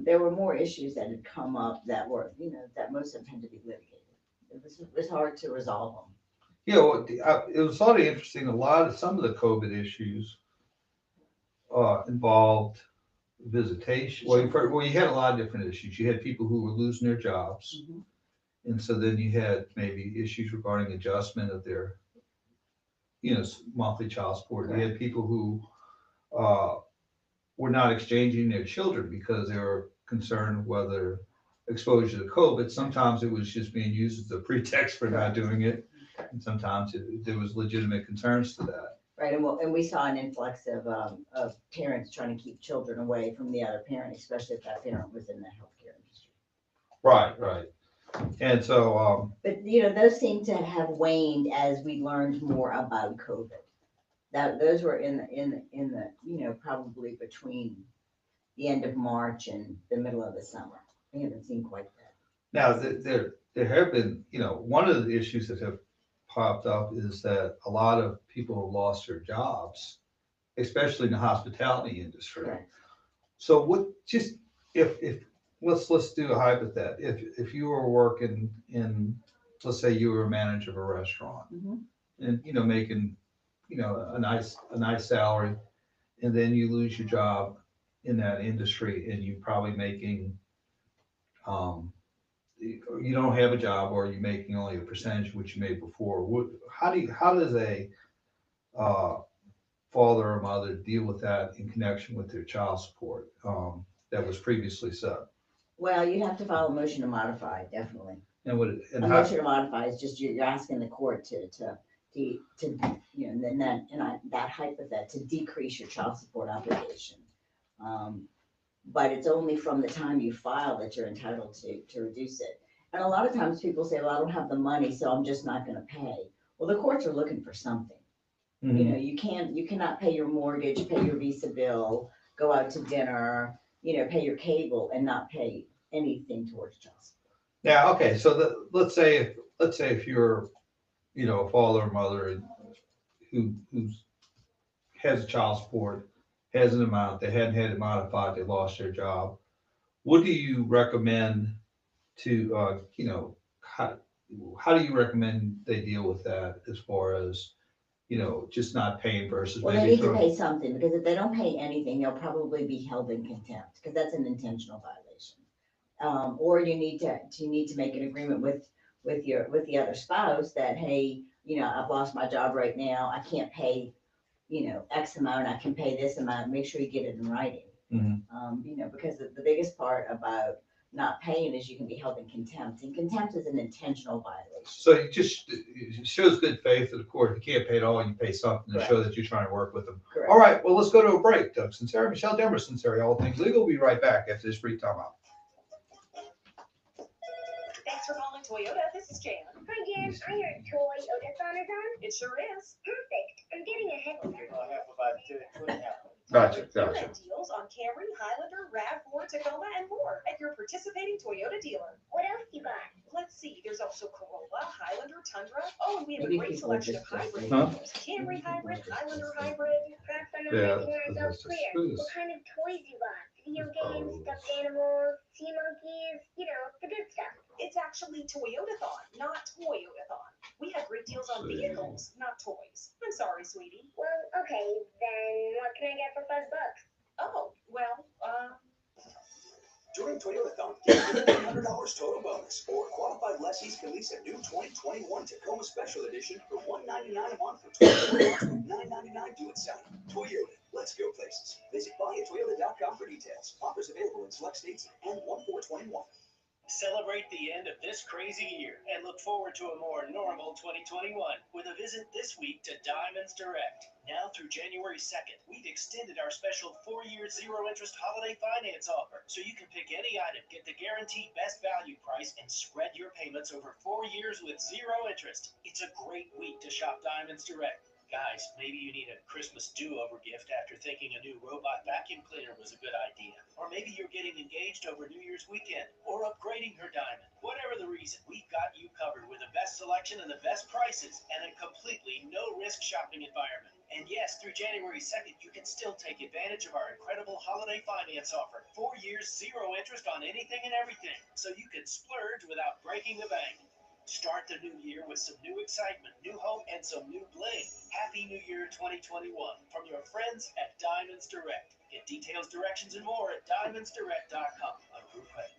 there were more issues that had come up that were, that most of them had to be litigated. It was hard to resolve them. It was sort of interesting. Some of the COVID issues involved visitation. Well, you had a lot of different issues. You had people who were losing their jobs. Mm-hmm. And so then you had maybe issues regarding adjustment of their, monthly child support. Right. You had people who were not exchanging their children because they were concerned whether exposure to COVID. Sometimes it was just being used as a pretext for not doing it. And sometimes there was legitimate concerns to that. Right, and we saw an influx of parents trying to keep children away from the other parent, especially if that parent was in the healthcare industry. Right. And so, but those seem to have waned as we learned more about COVID. Those were in the probably between the end of March and the middle of the summer. We haven't seen quite that. Now there have been, one of the issues that have popped up is that a lot of people have lost their jobs, especially in the hospitality industry. Right. So if let's do a hypothetical. If you were working in, let's say you were a manager of a restaurant, mm-hmm. and making a nice salary, and then you lose your job in that industry and you're probably making you don't have a job, or you're making only a percentage of what you made before. How does a father or mother deal with that in connection with their child support that was previously set? Well, you'd have to file a motion to modify, definitely. And what, and A how, motion to modify is just, you're asking the court to, you know, and then that, that hypothetical, to decrease your child support obligation. But it's only from the time you file that you're entitled to reduce it. And a lot of times people say, well, I don't have the money, so I'm just not gonna pay. Well, the courts are looking for something. You know, you cannot pay your mortgage, pay your Visa bill, go out to dinner, you know, pay your cable and not pay anything towards child support. now, okay, so let's say if you're, you know, a father or mother who's has a child support, has an amount, they hadn't had it modified, they lost their job. What do you recommend to, you know, how do you recommend they deal with that as far as, you know, just not paying versus Well, they maybe need to pay something, because if they don't pay anything, they'll probably be held in contempt, because that's an intentional violation. Or you need to make an agreement with the other spouse that, hey, you know, I've lost my job right now, I can't pay, you know, X amount, I can pay this amount, make sure you get it in writing. You know, because the biggest part about not paying is you can be held in contempt, and contempt is an intentional violation. So it shows good faith to the court. If you can't pay it all, you pay something to show that you're trying to work with them. Correct. All right, well, let's go to a break. Doug Sunseri, Michelle Demarest, Sunseri, all things legal. We'll be right back after this brief time out. Thanks for calling Toyota. This is Jan. Hi, Jan. I heard Toyota is on. It sure is. Perfect. I'm getting a head start. Gotcha. Deals on Camry, Highlander, RAV4, Tacoma, and more at your participating Toyota dealer. What else you got? Let's see. There's also Corolla, Highlander, Tundra. Oh, and we have a Maybe great people are selection of just hybrid Huh? vehicles. Camry hybrid, Highlander hybrid. Perhaps I'm not Yeah, making myself that's clear. just- What kind of toys you got? Video games, stuffed animals, sea monkeys, you know, the good stuff. It's actually Toyotathon, not Toyotathon. We have great deals on vehicles, not toys. I'm sorry, sweetie. Well, okay, then what can I get for $5? Oh, well, During Toyotathon, get $100 total bonus, or qualified lessees can lease a new 2021 Tacoma Special Edition for $199 a month for 24 months with $999 due at signing. Toyota, let's go places. Visit buyatoyota.com for details. Offers available in select states and 1/4/21. Celebrate the end of this crazy year and look forward to a more normal 2021 with a visit this week to Diamonds Direct. Now through January 2nd, we've extended our special 4-year zero-interest holiday finance offer, so you can pick any item, get the guaranteed best value price, and spread your payments over 4 years with zero interest. It's a great week to shop Diamonds Direct. Guys, maybe you need a Christmas do-over gift after thinking a new robot vacuum cleaner was a good idea. Or maybe you're getting engaged over New Year's weekend, or upgrading her diamond. Whatever the reason, we've got you covered with the best selection and the best prices, and a completely no-risk shopping environment. And yes, through January 2nd, you can still take advantage of our incredible holiday finance offer. 4 years, zero interest on anything and everything, so you can splurge without breaking the bank. Start the new year with some new excitement, new hope, and some new bling. Happy New Year 2021 from your friends at Diamonds Direct. Get details, directions, and more at diamondsdirect.com. Approved credit.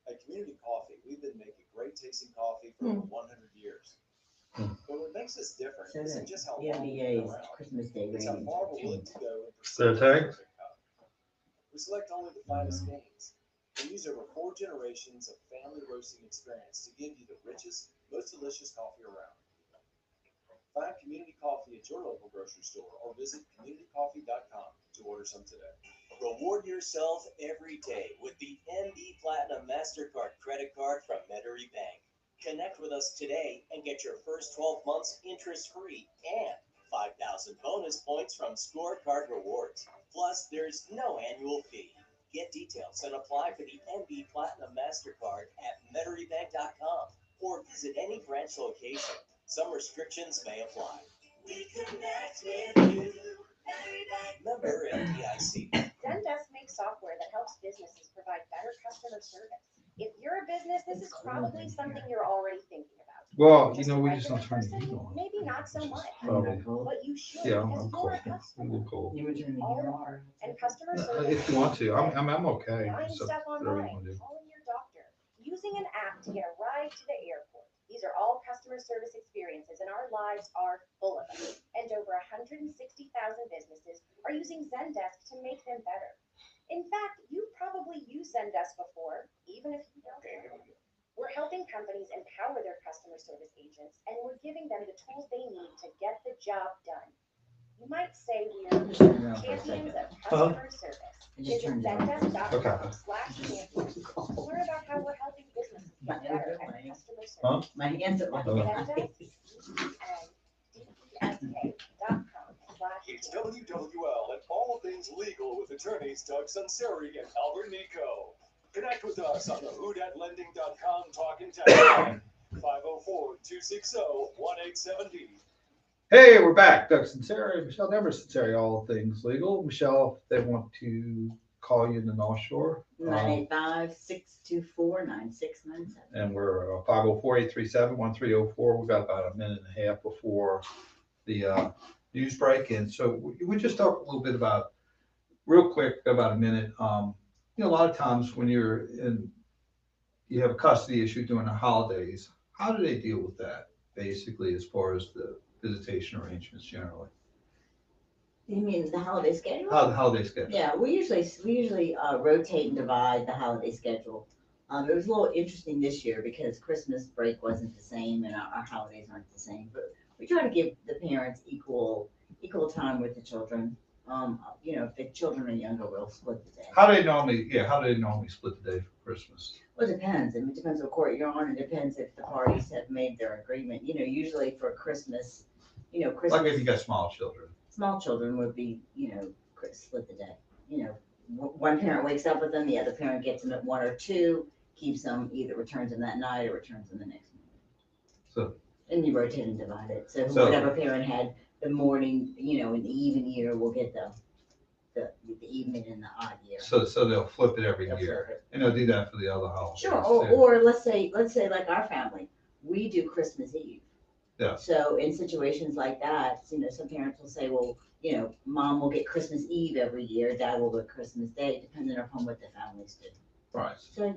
At Community Coffee, we've been making great tasting coffee for over 100 years. But what makes us different So isn't that just how the long we've been NBA's around. Christmas Day It's how ratings far have we're willing changed. to go in Is that a tag? We select only the finest beans. We use over 4 generations of family roasting experience to give you the richest, most delicious coffee around. Find Community Coffee at your local grocery store or visit communitycoffee.com to order some today. Reward yourself every day with the MB Platinum MasterCard credit card from Metairie Bank. Connect with us today and get your first 12 months interest-free and 5,000 bonus points from scorecard rewards. Plus, there's no annual fee. Get details and apply for the MB Platinum MasterCard at MetairieBank.com or visit any branch location. Some restrictions may apply. We connect with you. Member FDIC. Zendesk makes software that helps businesses provide better customer service. If you're a business, this is probably something you're already thinking about. Well, you know, we just don't turn the heat on. Maybe not so much. Probably. But you should, Yeah, because I'm you're cold. a customer. I'm a little cold. You were doing the All hearing. are. And customer service. If you want to, I'm okay. Buying So stuff whatever you online, want to do. calling your doctor, using an app to get a ride to the airport. These are all customer service experiences, and our lives are full of them. And over 160,000 businesses are using Zendesk to make them better. In fact, you've probably used Zendesk before, even if you don't. We're helping companies empower their customer service agents, and we're giving them the tools they need to get the job done. You might say we're champions of customer service. Visit Zendesk.com/champions to learn about how we're helping businesses get better at customer service. My hands are. It's WWL and all things legal with attorneys Doug Sunseri and Albert Nico. Connect with us on the whodhatlending.com talk and text line 504-260-1870. Hey, we're back. Doug Sunseri, Michelle Demarest Sunseri, all things legal. Michelle, if they want to call you in the North Shore. 985-624-9697. And we're 504-837-1304. We've got about a minute and a half before the news break. And so we just talk a little bit about, real quick, about a minute. A lot of times when you have a custody issue during the holidays, how do they deal with that, basically, as far as the visitation arrangements generally? You mean the holiday schedule? The holiday schedule. Yeah, we usually rotate and divide the holiday schedule. It was a little interesting this year because Christmas break wasn't the same and our holidays aren't the same. But we try to give the parents equal time with the children. If the children are younger, we'll split the day. How do they normally split the day for Christmas? Well, it depends. It depends what court you're on. It depends if the parties have made their agreement. Usually for Christmas, Christmas. Like if you got small children. Small children would be, split the day. One parent wakes up with them, the other parent gets them at 1 or 2, keeps them, either returns them that night or returns them the next morning. And you rotate and divide it. So whatever parent had the morning, in the even year will get the evening and the odd year. So they'll flip it every year. And they'll do that for the other holidays. Sure. Or let's say like our family, we do Christmas Eve. Yeah. So in situations like that, some parents will say, well, mom will get Christmas Eve every year, dad will get Christmas Day, depending upon what the families do. Right. So,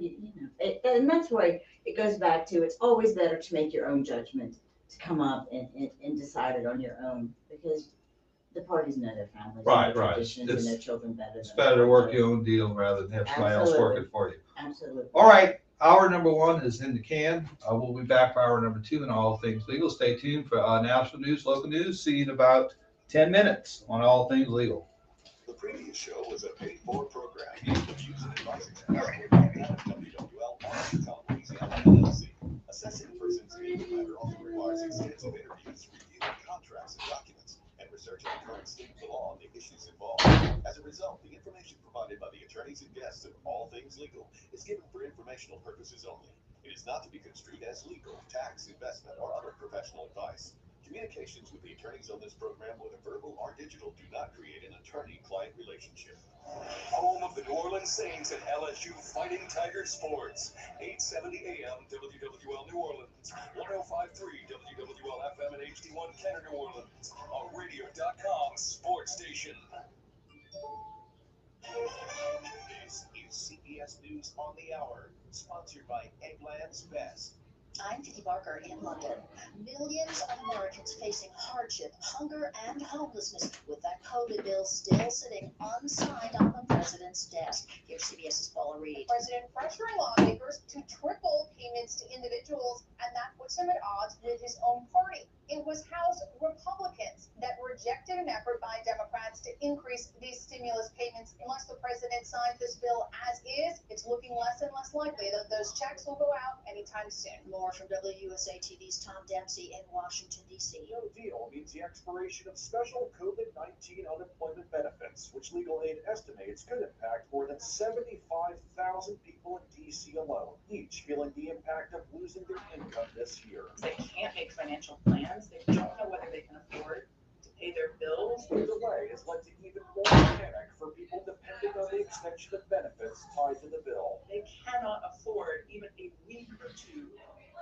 and that's why it goes back to, it's always better to make your own judgment, to come up and decide it on your own, because the parties know their families and their traditions and their children better. It's better to work your own deal rather than have somebody else working for you. Absolutely. All right. Hour number 1 is in the can. We'll be back for hour number 2 and all things legal. Stay tuned for national news, local news. See you in about 10 minutes on all things legal. The previous show was a paid-for program. The views and advice expressed were not that of WWL or 8am-10am LLC. Assessing a person's legal matter often requires extensive interviews, reviewing contracts and documents, and researching the current state of the law and the issues involved. As a result, the information provided by the attorneys and guests of All Things Legal is given for informational purposes only. It is not to be construed as legal, tax, investment, or other professional advice. Communications with the attorneys on this program, whether verbal or digital, do not create an attorney-client relationship. Home of the New Orleans Saints and LSU Fighting Tiger Sports. 870 AM WWL New Orleans. 105.3 WWL FM and HD1 Kenner New Orleans. A radio.com sports station. This is CBS News on the Hour, sponsored by Eggland's Best. I'm Vicky Barker in London. Millions of Americans facing hardship, hunger, and homelessness with that COVID bill still sitting unsigned on the president's desk. Here's CBS's Paula Reed. President pressuring lawmakers to triple payments to individuals, and that puts him at odds with his own party. It was House Republicans that rejected an effort by Democrats to increase these stimulus payments. Unless the president signs this bill as is, it's looking less and less likely that those checks will go out anytime soon. More from WUSA TV's Tom Dempsey in Washington, D.C. No deal means the expiration of special COVID-19 unemployment benefits, which legal aid estimates could impact more than 75,000 people in D.C. alone, each feeling the impact of losing their income this year. They can't make financial plans. They don't know whether they can afford to pay their bills. The delay has led to even more panic for people depending on the extension of benefits tied to the bill. They cannot afford even a week or 2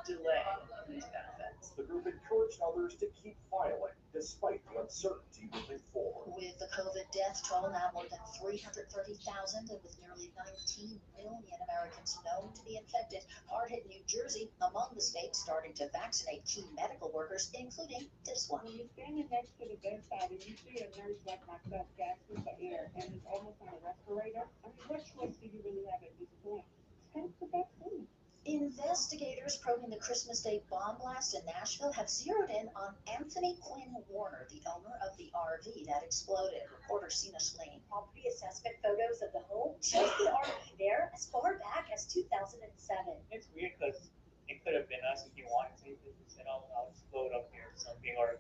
delay in these benefits. The group encouraged others to keep filing despite the uncertainty moving forward. With the COVID death toll now more than 330,000 and with nearly 19 million Americans known to be infected, hard-hit New Jersey among the states starting to vaccinate key medical workers, including this one. When you're standing next to the bedside and you see a nurse like myself gasping for air and is almost on a respirator, I mean, investigators probing the Christmas Day bomb blast in Nashville have zeroed in on Anthony Quinn Warner, the owner of the RV that exploded. Reporter Sina Schleen. Property assessment photos of the home shows the RV there as far back as 2007. It's weird because it could have been us if you wanted to. You know, I'll explode up here or something, or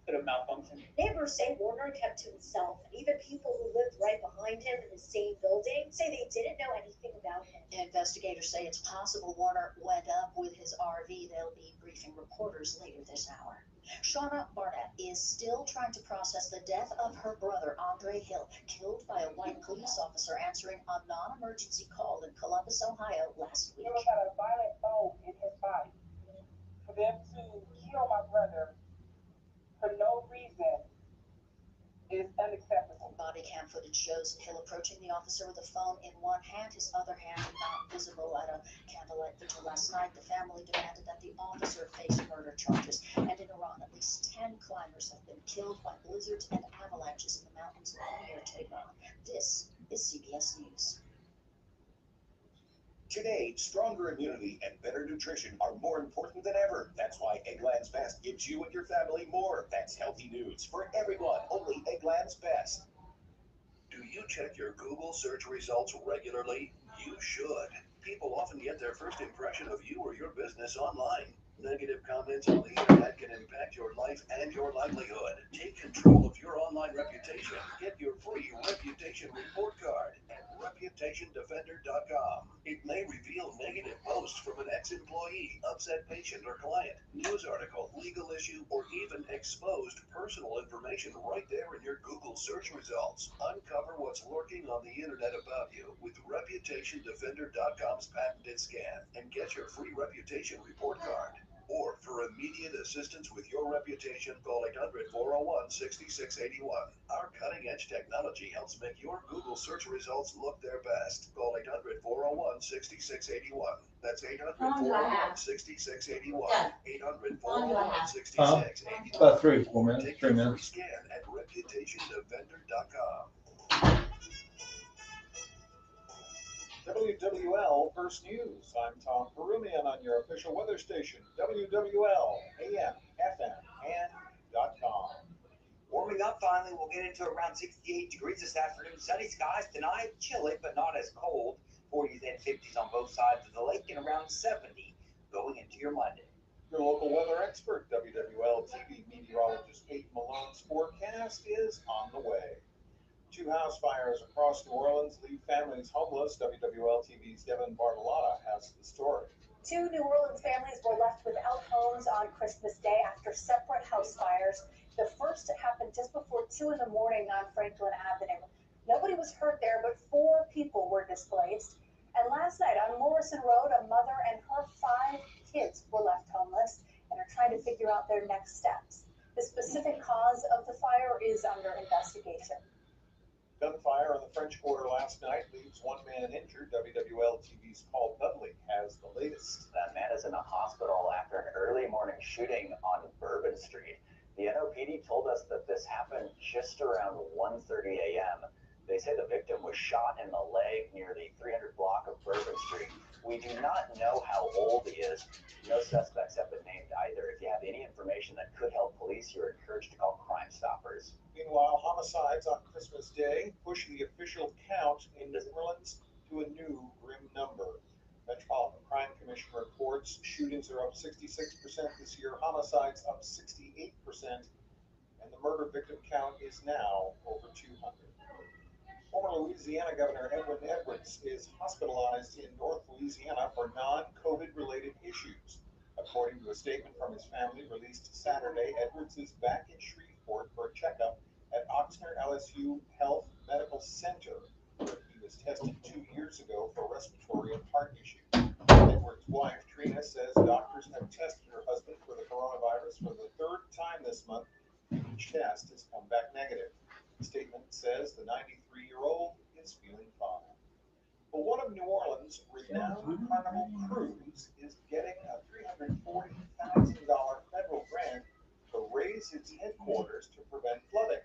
could have malfunctioned. Neighbors say Warner kept to himself, and even people who lived right behind him in the same building say they didn't know anything about him. Investigators say it's possible Warner went up with his RV. They'll be briefing reporters later this hour. Shauna Barnett is still trying to process the death of her brother, Andre Hill, killed by a white police officer answering a non-emergency call in Columbus, Ohio last week. He was at a violent bone in his body. For them to kill my brother for no reason is unacceptable. Body cam footage shows Hill approaching the officer with a phone in one hand, his other hand not visible. At a candlelight vigil last night, the family demanded that the officer face murder charges. And in Iran, at least 10 climbers have been killed by blizzards and avalanches in the mountains near Tehran. This is CBS News. Today, stronger immunity and better nutrition are more important than ever. That's why Eggland's Best gives you and your family more. That's healthy news for everyone. Only Eggland's Best. Do you check your Google search results regularly? You should. People often get their first impression of you or your business online. Negative comments on the internet can impact your life and your livelihood. Take control of your online reputation. Get your free reputation report card at reputationdefender.com. It may reveal negative posts from an ex-employee, upset patient or client, news article, legal issue, or even exposed personal information right there in your Google search results. Uncover what's lurking on the internet about you with reputationdefender.com's patented scan and get your free reputation report card. Or for immediate assistance with your reputation, call 800-401-6681. Our cutting-edge technology helps make your Google search results look their best. Call 800-401-6681. That's 800-401-6681. 800-401-6681. About 3 or 4 minutes. Take 3 your free minutes. scan at reputationdefender.com. WWL First News. I'm Tom Perumian on your official weather station, WWL, AM, FM, and .com. Warming up finally, we'll get into around 68 degrees this afternoon. Sunny skies tonight, chilly but not as cold. 40s and 50s on both sides of the lake and around 70 going into your Monday. Your local weather expert, WWL TV meteorologist Peyton Malone's forecast is on the way. 2 house fires across New Orleans leave families homeless. WWL TV's Devin Bartolotta has the story. 2 New Orleans families were left without homes on Christmas Day after separate house fires. The first happened just before 2 in the morning on Franklin Avenue. Nobody was hurt there, but 4 people were displaced. And last night on Morrison Road, a mother and her 5 kids were left homeless and are trying to figure out their next steps. The specific cause of the fire is under investigation. Gunfire on the French Quarter last night leaves 1 man injured. WWL TV's Paul Dudley has the latest. That man is in the hospital after an early morning shooting on Bourbon Street. The NOPD told us that this happened just around 1:30 a.m. They say the victim was shot in the leg near the 300 block of Bourbon Street. We do not know how old he is. No suspects have been named either. If you have any information that could help police, you're encouraged to call Crime Stoppers. Meanwhile, homicides on Christmas Day push the official count in New Orleans to a new grim number. Metropolitan Crime Commission reports shootings are up 66% this year, homicides up 68%, and the murder victim count is now over 200. Former Louisiana Governor Edwin Edwards is hospitalized in North Louisiana for non-COVID related issues. According to a statement from his family released Saturday, Edwards is back in Shreveport for a checkup at Oxnard LSU Health Medical Center, where he was tested 2 years ago for respiratory and heart issues. Edwards' wife, Trina, says doctors have tested her husband for the coronavirus for the 3rd time this month. Each test has come back negative. The statement says the 93-year-old is feeling fine. But one of New Orleans' renowned Carnival cruise is getting a $340,000 federal grant to raise its headquarters to prevent flooding.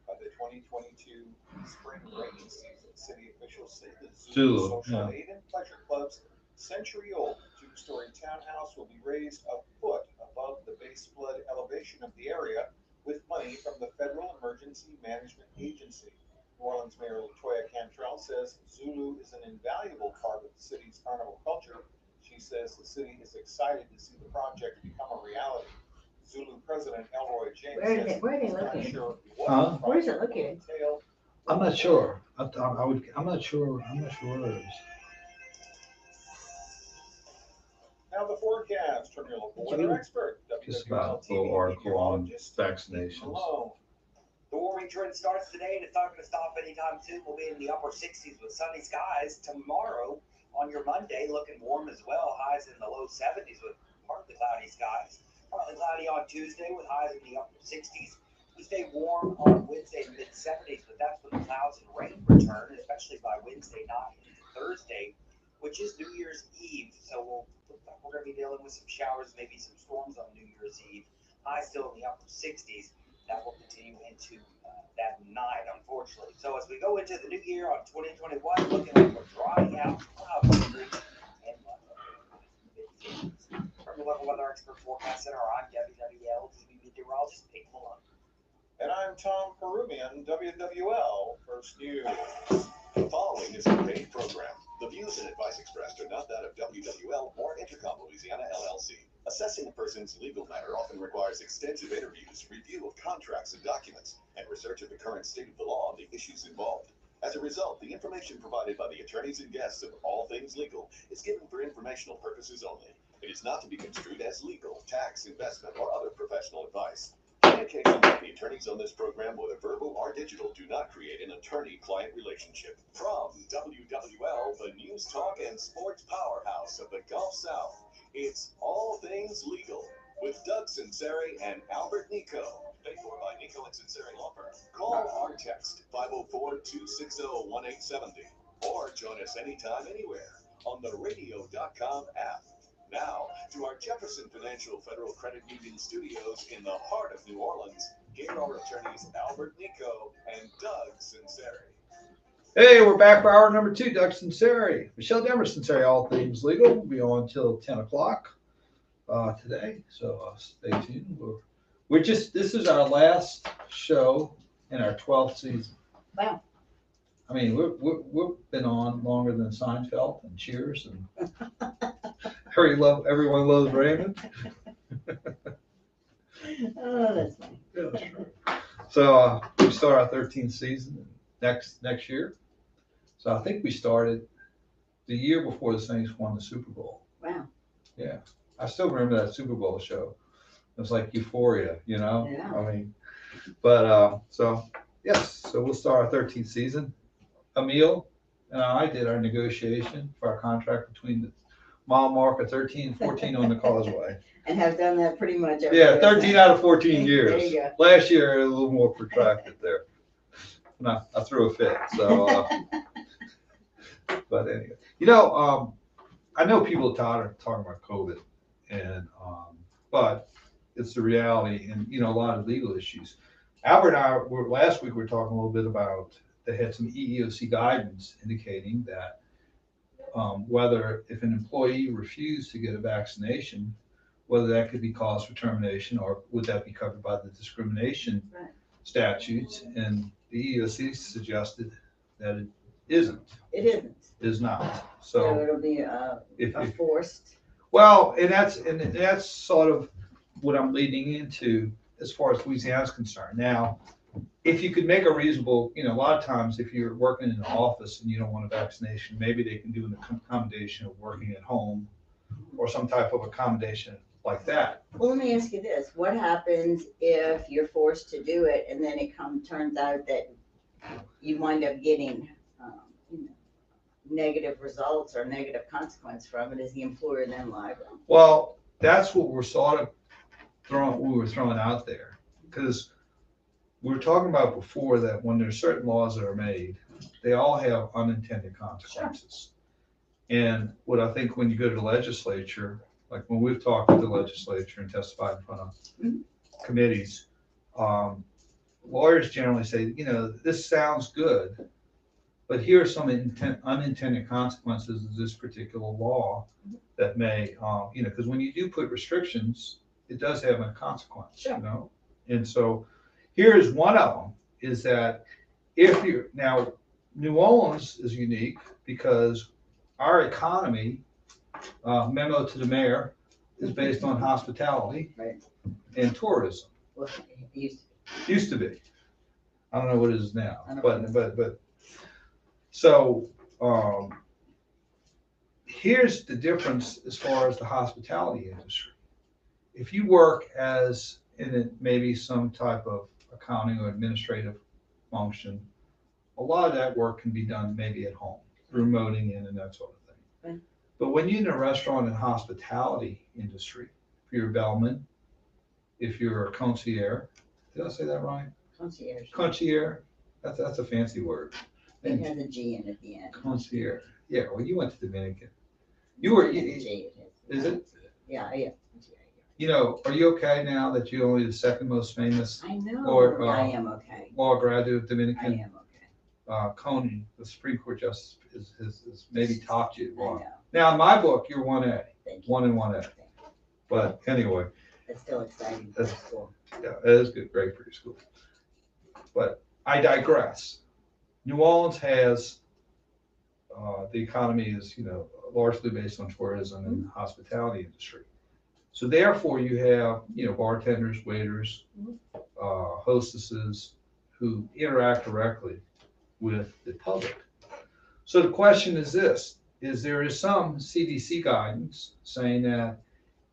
By the 2022 spring rainy season, city officials say the zoo's social aid and pleasure club's century-old Duke's two-story townhouse will be raised a foot above the base flood elevation of the area with money from the Federal Emergency Management Agency. New Orleans Mayor Latoya Cantrell says Zulu is an invaluable part of the city's carnival culture. She says the city is excited to see the project become a reality. Zulu President Elroy James says Where are they he's not located? sure Huh? what the Where is it project will located? entail. I'm not sure. I'm not sure where it is. Now the forecast from your local weather expert, Just WWL about a TV little article on meteorologist vaccinations. Malone. The warming trend starts today and it's not going to stop anytime soon. We'll be in the upper 60s with sunny skies. Tomorrow on your Monday, looking warm as well. Highs in the low 70s with partly cloudy skies. Partly cloudy on Tuesday with highs in the upper 60s. We stay warm on Wednesday, mid 70s, but that's when the clouds and rain return, especially by Wednesday night into Thursday, which is New Year's Eve. So we're going to be dealing with some showers, maybe some storms on New Year's Eve. Highs still in the upper 60s. That will continue into that night, unfortunately. So as we go into the new year on 2021, looking like we're drying out clouds and from the local weather expert forecast center, I'm WWL TV meteorologist Pete Malone. And I'm Tom Peruvian, WWL First News. The following is a paid program. The views and advice expressed are not that of WWL or Intercom Louisiana LLC. Assessing a person's legal matter often requires extensive interviews, review of contracts and documents, and research of the current state of the law and the issues involved. As a result, the information provided by the attorneys and guests of All Things Legal is given for informational purposes only. It is not to be construed as legal, tax, investment, or other professional advice. Communication with the attorneys on this program, whether verbal or digital, do not create an attorney-client relationship. From WWL, the news, talk, and sports powerhouse of the Gulf South, it's All Things Legal with Doug Sunseri and Albert Nico. Paid for by Nico and Sunseri Law Firm. Call or text 504-260-1870 or join us anytime, anywhere on the radio.com app. Now, to our Jefferson Financial Federal Credit Union studios in the heart of New Orleans, here are attorneys Albert Nico and Doug Sunseri. Hey, we're back for hour number 2, Doug Sunseri. Michelle Demarest Sunseri, All Things Legal. We'll be on till 10 o'clock today, so stay tuned. This is our last show in our 12th season. Wow. I mean, we've been on longer than Seinfeld and Cheers and everyone loves Raymond. Oh, that's funny. Yeah, that's right. So we start our 13th season next year. So I think we started the year before the Saints won the Super Bowl. Wow. Yeah, I still remember that Super Bowl show. It was like euphoria, you know. Yeah. I mean, but so yes, so we'll start our 13th season. Emil and I did our negotiation for our contract between the mile marker 13 and 14 on the causeway. And have done that pretty much every Yeah, year. 13 out of 14 years. There you go. Last year, a little more protracted there. And I threw a fit. So, but anyway, I know people are tired of talking about COVID, and but it's the reality, and a lot of legal issues. Albert and I last week we were talking a little bit about they had some EEOC guidance indicating that whether if an employee refused to get a vaccination, whether that could be cause for termination or would that be covered by the discrimination statutes, and the EEOC suggested that it isn't. It isn't. It is not. So So it'll be if forced. well, and that's sort of what I'm leading into as far as Louisiana's concerned. Now, if you could make a reasonable, a lot of times if you're working in an office and you don't want a vaccination, maybe they can do an accommodation of working at home or some type of accommodation like that. Well, let me ask you this. What happens if you're forced to do it and then it turns out that you wind up getting negative results or negative consequence from it? Is the employer then liable? Well, that's what we're sort of throwing out there, because we were talking about before that when there's certain laws that are made, they all have unintended consequences. Sure. And what I think when you go to the legislature, like when we've talked to the legislature and testified in front of committees, lawyers generally say, this sounds good, But here are some unintended consequences of this particular law that may, because when you do put restrictions, it does have a consequence, And so here's one of them, is that now New Orleans is unique because our economy, memo to the mayor, is based on hospitality and tourism. Well, it Used to be. I don't know what it is now, but so here's the difference as far as the hospitality industry. If you work as in maybe some type of accounting or administrative function, a lot of that work can be done maybe at home, remoting in and that sort of thing. Right. But when you're in the restaurant and hospitality industry, if you're a bellman, if you're a concierge, did I say that right? Concierge. Concierge, that's a fancy word. It has a G in at the end. Concierge. Yeah, well, you went to Dominican. You were, G, is it? Yeah. Are you okay now that you're only the second most famous? I know. I am okay. Law graduate of Dominican? I am okay. Coney, the Supreme Court justice, has maybe topped you. I know. Now, in my book, you're 1A. Thank you. 1 and 1A. But anyway. It's still exciting for school. Yeah, it is good, great for your school. But I digress. New Orleans has, the economy is, largely based on tourism and the hospitality industry. So therefore you have, bartenders, waiters, hostesses who interact directly with the public. So the question is this, there is some CDC guidance saying that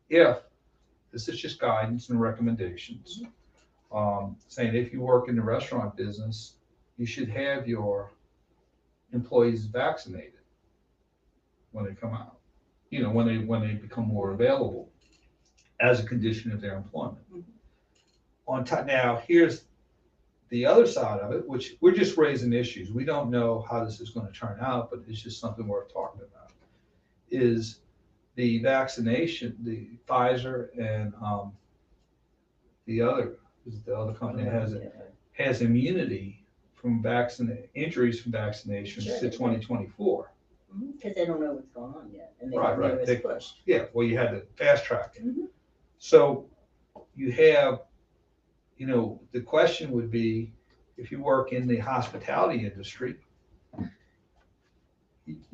this is just guidance and recommendations, saying if you work in the restaurant business, you should have your employees vaccinated when they come out, when they become more available as a condition of their employment. On top, now here's the other side of it, which we're just raising issues. We don't know how this is going to turn out, but it's just something worth talking about, is the vaccination, the Pfizer and the other company has immunity from injuries from vaccinations to 2024. Because they don't know what's going on yet. And Right. They pushed. Yeah, well, you had to fast track it. So you have, the question would be, if you work in the hospitality industry,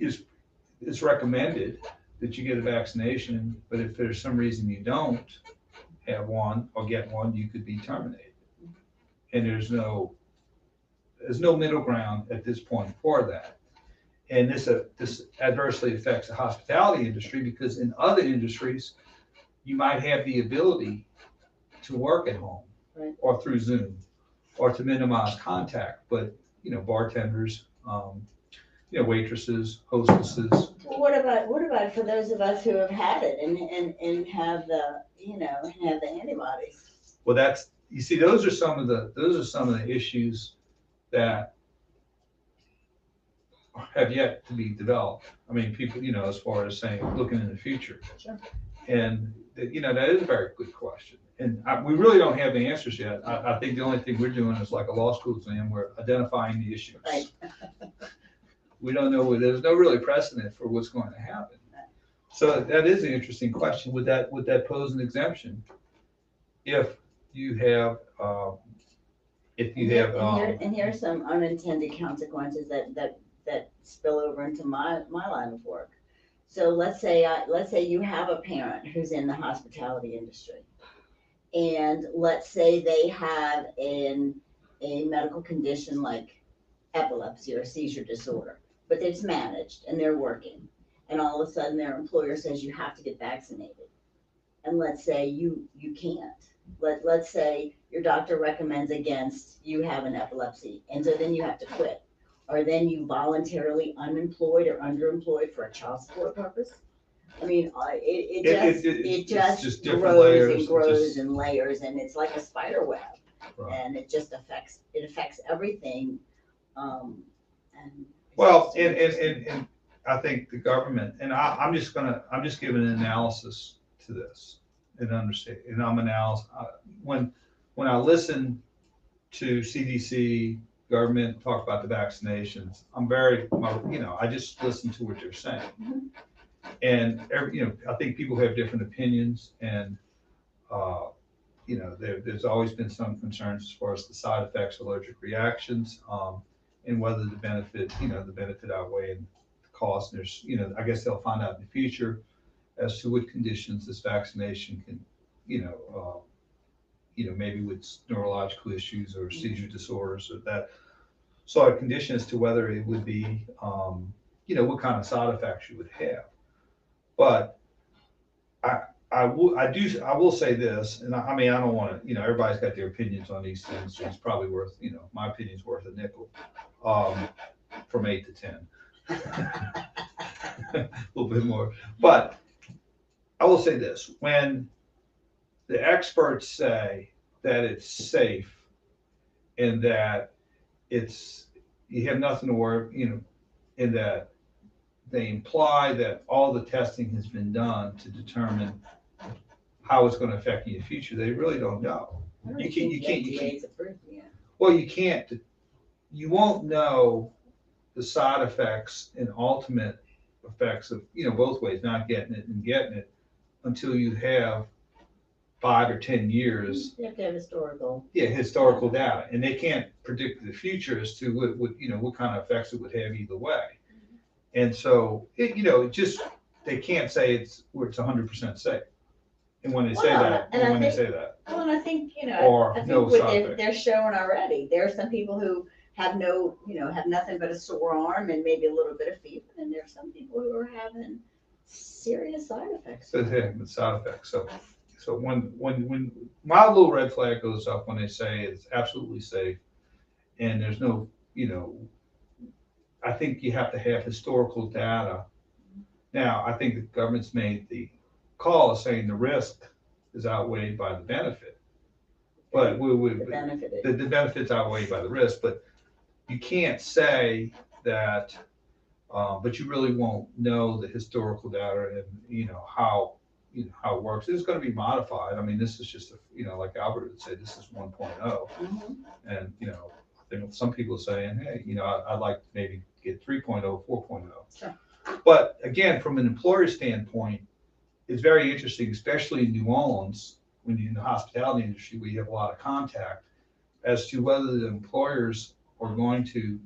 it's recommended that you get a vaccination, but if there's some reason you don't have one or get one, you could be terminated. And there's no middle ground at this point for that. And this adversely affects the hospitality industry, because in other industries, you might have the ability to work at home or through Zoom or to minimize contact. But, bartenders, waitresses, hostesses. Well, what about for those of us who have had it and have the, have the antibodies? Well, those are some of the issues that have yet to be developed. I mean, people, as far as saying, looking in the future. Sure. And, that is a very good question. And we really don't have the answers yet. I think the only thing we're doing is like a law school exam. We're identifying the issues. Right. We don't know, there's no really precedent for what's going to happen. So that is an interesting question. Would that pose an exemption if you have, and here are some unintended consequences that spill over into my line of work. So let's say you have a parent who's in the hospitality industry, and let's say they have a medical condition like epilepsy or seizure disorder, but it's managed and they're working, and all of a sudden their employer says you have to get vaccinated, and let's say you can't. Let's say your doctor recommends against you having epilepsy, and so then you have to quit. Or then you voluntarily unemployed or underemployed for a child support purpose. I mean, it just grows and grows and layers, and it's like a spider web, and it just affects everything. And I think the government, and I'm just giving an analysis to this and understand. And when I listen to CDC, government, talk about the vaccinations. I'm very, I just listen to what they're saying. And I think people have different opinions, and there's always been some concerns as far as the side effects, allergic reactions, and whether the benefit outweighing the cost. And there's, I guess they'll find out in the future as to what conditions this vaccination can, maybe with neurological issues or seizure disorders or that sort of condition, as to whether it would be, what kind of side effects you would have. But I will say this, and I don't want to, everybody's got their opinions on these things. So it's probably worth, my opinion's worth a nickel, from 8 to 10, a little bit more. But I will say this: when the experts say that it's safe and that you have nothing to worry, and that they imply that all the testing has been done to determine how it's going to affect you in the future, they really don't know. You can't. You won't know the side effects and ultimate effects of, both ways, not getting it and getting it, until you have 5 or 10 years. You have to have historical data, and they can't predict the future as to what kind of effects it would have either way. And so they can't say it's 100% safe. And when they say that, well, and I think, or I think no what side effects. they're showing already, there are some people who have have nothing but a sore arm and maybe a little bit of fever, and there are some people who are having serious side effects. Side effects. So when my little red flag goes up when they say it's absolutely safe, and there's no, I think you have to have historical data. Now, I think the government's made the call saying the risk is outweighed by the benefit, but the benefit's outweighed by the risk. But you can't say that. But you really won't know the historical data and how it works. It's going to be modified. I mean, this is just like Albert would say, this is 1.0, and I think some people are saying, hey, I'd like to maybe get 3.0, 4.0. Sure. But again, from an employer standpoint, it's very interesting, especially in New Orleans, when you're in the hospitality industry, where you have a lot of contact, as to whether the employers are going to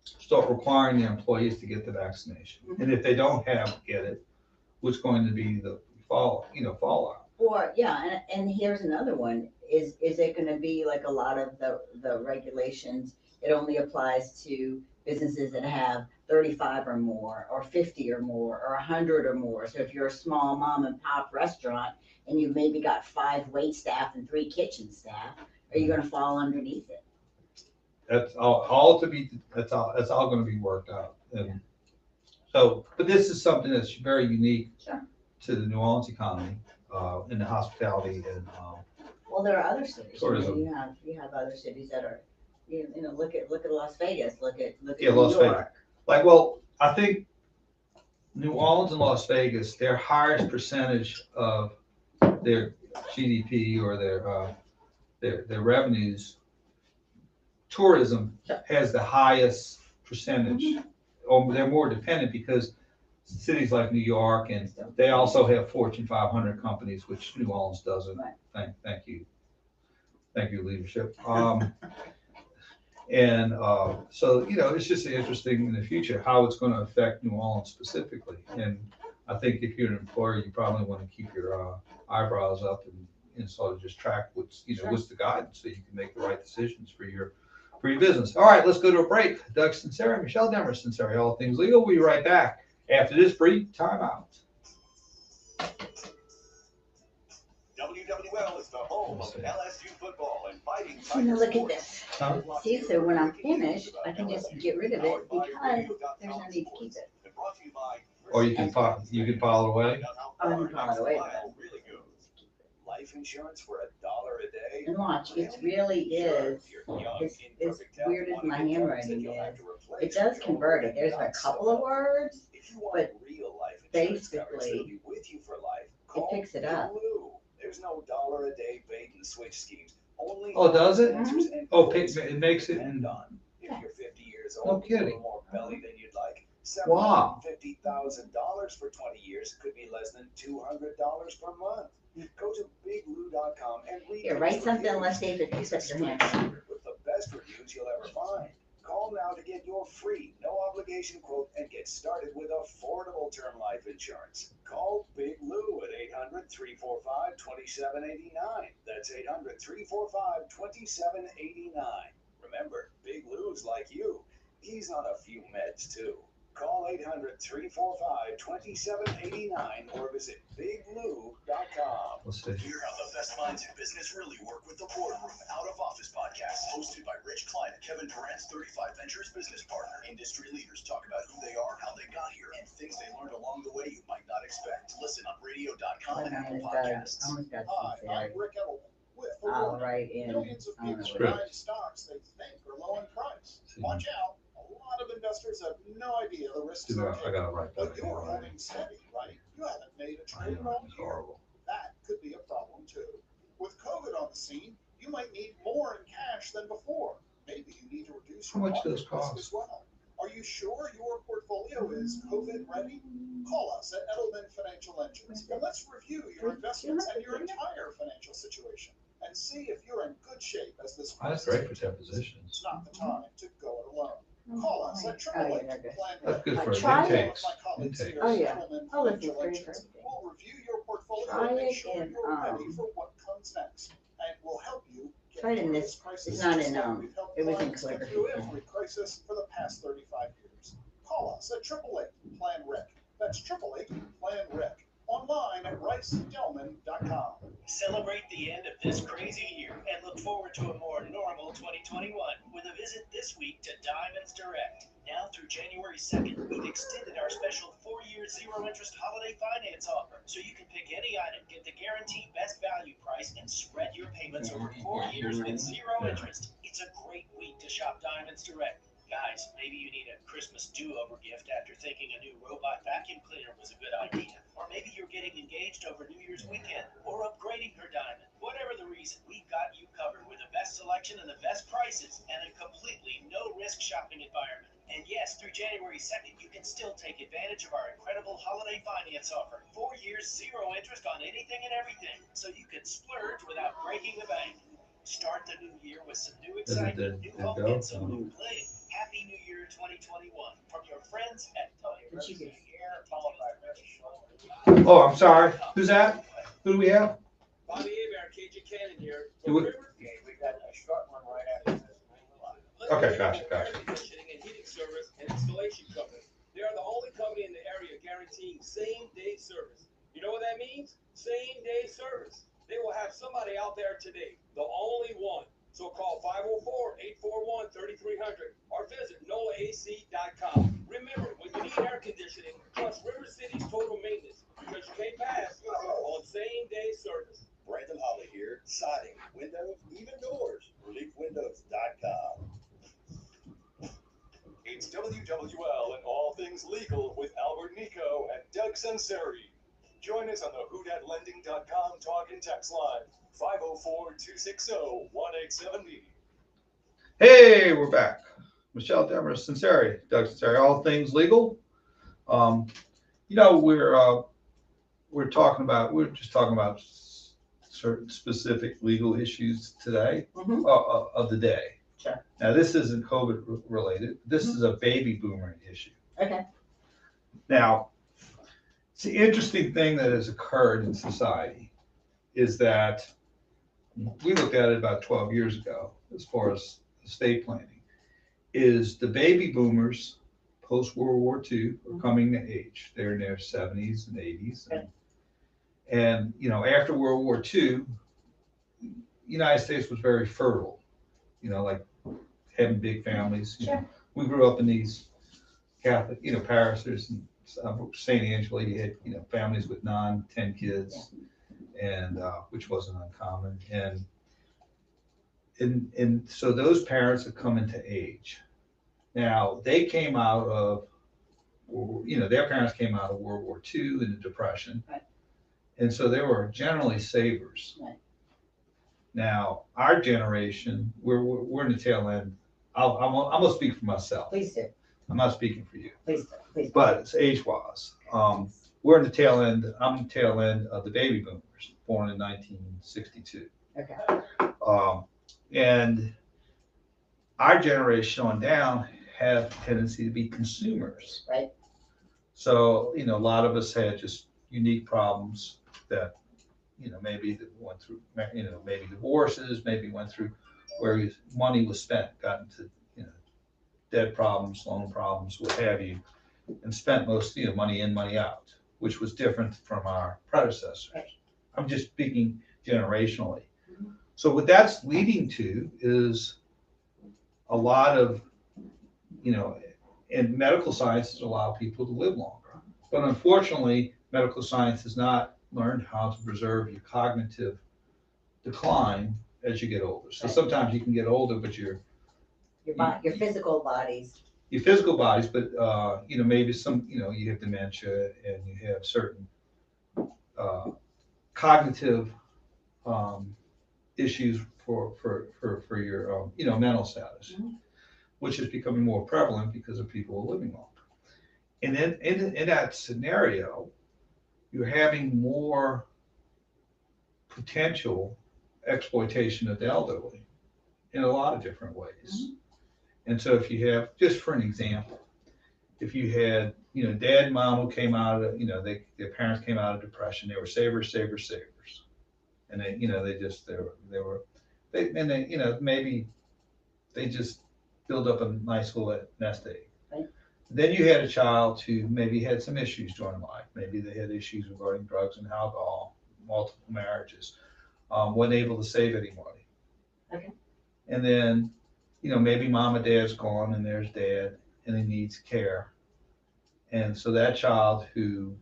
start requiring their employees to get the vaccination. And if they don't get it, what's going to be the fallout? Or and here's another one: is it going to be like a lot of the regulations? It only applies to businesses that have 35 or more, or 50 or more, or 100 or more. So if you're a small mom and pop restaurant and you've maybe got 5 wait staff and 3 kitchen staff, are you going to fall underneath it? That's all going to be worked out. And so, but this is something that's very unique to the New Orleans economy, in the hospitality and well, there are other cities. tourism. You have other cities that are, look at Las Vegas, look at New Las York. Vegas. I think New Orleans and Las Vegas, their highest percentage of their GDP or their revenues, tourism has the highest percentage. Or they're more dependent because cities like New York, and they also have Fortune 500 companies, which New Orleans doesn't. Right. Thank you, leadership. And so it's just interesting in the future how it's going to affect New Orleans specifically. And I think if you're an employer, you probably want to keep your eyebrows up and sort of just track what's the guidance, so you can make the right decisions for your business. All right, let's go to a break. Doug Sunseri, Michelle Demarest, Sunseri, all things legal. We'll be right back after this brief timeout. WWL is the home of LSU football and fighting. Look at this. See, so when I'm finished, I can just get rid of it because there's no need to keep it. Or you can file it away. I can file it away. Life insurance for $1 a day. And watch, it really is, as weird as my handwriting is, it does convert it. There's a couple of words, but basically, it picks it up. There's no $1 a day bait and switch schemes. Only Oh, does it? answers and Oh, quotes it makes it. depend on. If you're 50 years No old, with a kidding. little more belly than you'd like, Wow. $750,000 for 20 years could be less than $200 per month. Go to biglou.com and read Here, those write something, reviews. let's see if it It's a accepts your hand. spreadsheet with the best reviews you'll ever find. Call now to get your free, no obligation quote and get started with affordable term life insurance. Call Big Lou at 800-345-2789. That's 800-345-2789. Remember, Big Lou's like you. He's on a few meds too. Call 800-345-2789 or visit biglou.com. Let's see. Hear how the best minds in business really work with the Boardroom Out of Office podcast, hosted by Rich Klein and Kevin Durant's 35 Ventures business partner. Industry leaders talk about who they are, how they got here, and things they learned along the way you might not expect. Listen on radio.com and Apple Podcasts. Hi, I'm Rick Edelman with the I'll Warning. write in. Millions of people are Script. buying stocks they think are low in price. Watch out. A lot of investors have no idea the risks they're I taking. gotta write But that. you're holding steady, right? You haven't made a I trade in know, all it's year. horrible. That could be a problem too. With COVID on the scene, you might need more in cash than before. Maybe you need to reduce How your much market does risk cost? as well. Are you sure your portfolio is COVID ready? Call us at Edelman Financial Engines and let's review your investments and your entire financial situation and see if you're in good shape as this That's crisis great for depositions. It's not the time to go it alone. Call us at Oh, yeah, 888 they're good. Plan That's good for Try it. intakes. My colleagues Intakes. here Oh, at yeah. Edelman Oh, listen, Financial it's Engines great. will review your portfolio Try and make it sure in, you're ready for what comes next. And we'll help you get Try it in through this- crisis. it's not just in, like we've helped it was in clients get clear. through every crisis for the past 35 years. Call us at 888 Plan Rick. That's 888 Plan Rick. Online at ricedelman.com. Celebrate the end of this crazy year and look forward to a more normal 2021 with a visit this week to Diamonds Direct. Now through January 2nd, we've extended our special 4-year zero-interest holiday finance offer, so you can pick any item, get the guaranteed best value price, and spread your payments over 4 years with zero interest. It's a great week to shop Diamonds Direct. Guys, maybe you need a Christmas do-over gift after thinking a new robot vacuum cleaner was a good idea. Or maybe you're getting engaged over New Year's weekend or upgrading her diamond. Whatever the reason, we've got you covered with the best selection and the best prices and a completely no-risk shopping environment. And yes, through January 2nd, you can still take advantage of our incredible holiday finance offer. 4 years, zero interest on anything and everything, so you can splurge without breaking the bank. Start the new year with some new excitement, new hope, and some new play. Happy New Year 2021 from your friends at Tony. Oh, I'm sorry. Who's that? Who do we have? Bobby Abear, KJ Cannon here. Do we- We got a short one right after this. Okay, gotcha. Air conditioning and heating service and installation company. They are the only company in the area guaranteeing same-day service. You know what that means? Same-day service. They will have somebody out there today, the only one. So call 504-841-3300 or visit NOLAAC.com. Remember, when you need air conditioning, trust River City's Total Maintenance because you can't pass on same-day service. Brandon Holly here, siding, windows, even doors. ReliefWindows.com. It's WWL and all things legal with Albert Nico and Doug Sunseri. Join us on the WhoDatLending.com talk and text line 504-260-1870. Hey, we're back. Michelle Demarest, Sunseri, Doug Sunseri, all things legal. You know, we're just talking about certain specific legal issues today of the day. Sure. Now, this isn't COVID related. This is a baby boomer issue. Okay. Now, it's the interesting thing that has occurred in society is that we looked at it about 12 years ago as far as estate planning, is the baby boomers post-World War II are coming to age. They're in their 70s and 80s. And you know, after World War II, the United States was very fertile, you know, like having big families. You know, we grew up in these Catholic, you know, parishes and St. Angela, you had, you know, families with 9-10 kids, and which wasn't uncommon. And so those parents have come into age. Now they came out of, you know, their parents came out of World War II and the Depression. Right. And so they were generally savers. Right. Now, our generation, we're in the tail end. I'm gonna speak for myself. Please do. I'm not speaking for you. Please do. Please do. But it's age-wise. We're in the tail end. I'm in the tail end of the baby boomers, born in 1962. Okay. And our generation on down have a tendency to be consumers. Right. So, a lot of us had just unique problems that, maybe that went through, maybe divorces, maybe went through where money was spent, got into, debt problems, loan problems, what have you, and spent most, money in, money out, which was different from our predecessors. Right. I'm just speaking generationally. So what that's leading to is a lot of, and medical science has allowed people to live longer. But unfortunately, medical science has not learned how to preserve your cognitive decline as you get older. So sometimes you can get older, but your physical bodies. Your physical bodies, but maybe some, you have dementia and you have certain cognitive issues for your mental status, which is becoming more prevalent because of people living longer. And then in that scenario, you're having more potential exploitation of the elderly in a lot of different ways. And so if you have, just for an example, if you had, dad and mom who came out of, their parents came out of depression, they were savers. And they, maybe they just build up a nice little nest egg. Right. Then you had a child who maybe had some issues during life. Maybe they had issues regarding drugs and alcohol, multiple marriages, wasn't able to save any money. Okay. And then, maybe mom and dad's gone and there's dad and he needs care. And so that child who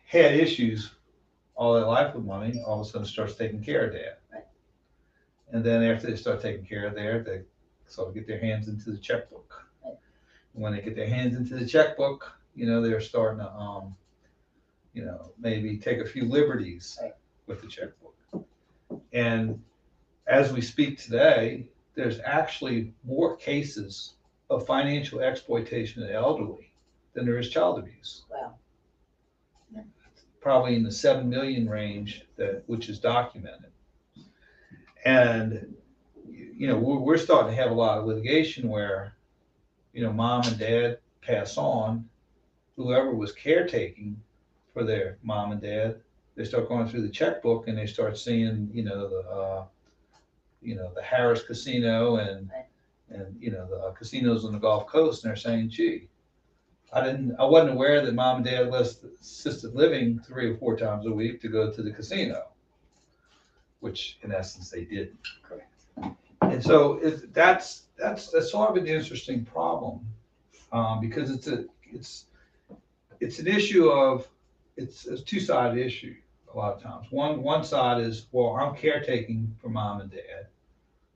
had issues all their life with money, all of a sudden starts taking care of dad. Right. And then after they start taking care of dad, they sort of get their hands into the checkbook. Right. And when they get their hands into the checkbook, they're starting to, maybe take a few liberties with the checkbook. And as we speak today, there's actually more cases of financial exploitation of the elderly than there is child abuse. Wow. Probably in the 7 million range, which is documented. And, we're starting to have a lot of litigation where, mom and dad pass on, whoever was caretaking for their mom and dad, they start going through the checkbook and they start seeing, the Harris Casino and the casinos on the Gulf Coast, and they're saying, gee, I wasn't aware that mom and dad left assisted living 3 or 4 times a week to go to the casino, which in essence they didn't. Correct. And so that's sort of an interesting problem, because it's an issue of, it's a two-sided issue a lot of times. One side is, well, I'm caretaking for mom and dad.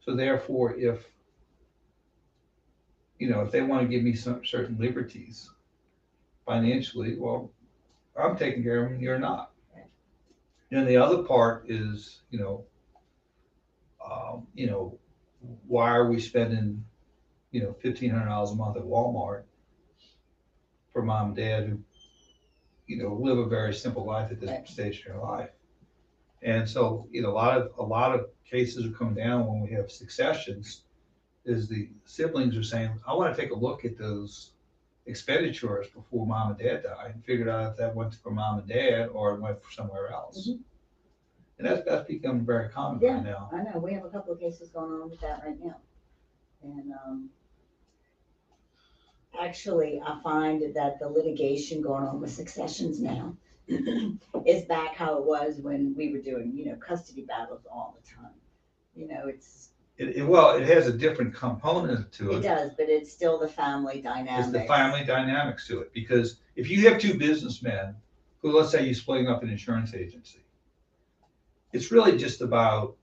So therefore, if they want to give me some certain liberties financially, well, I'm taking care of them, you're not. And the other part is, why are we spending, $1,500 a month at Walmart for mom and dad who, live a very simple life at this stage in their life? And so, a lot of cases are coming down when we have successions, is the siblings are saying, I want to take a look at those expenditures before mom and dad died and figured out if that went for mom and dad or it went for somewhere else. Mm-hmm. And that's becoming very common right now. I know. We have a couple of cases going on with that right now. And actually, I find that the litigation going on with successions now is back how it was when we were doing, custody battles all the time. It has a different component to it. It does, but it's still the family dynamics. It's the family dynamics to it. Because if you have 2 businessmen who, let's say you're splitting up an insurance agency, it's really just about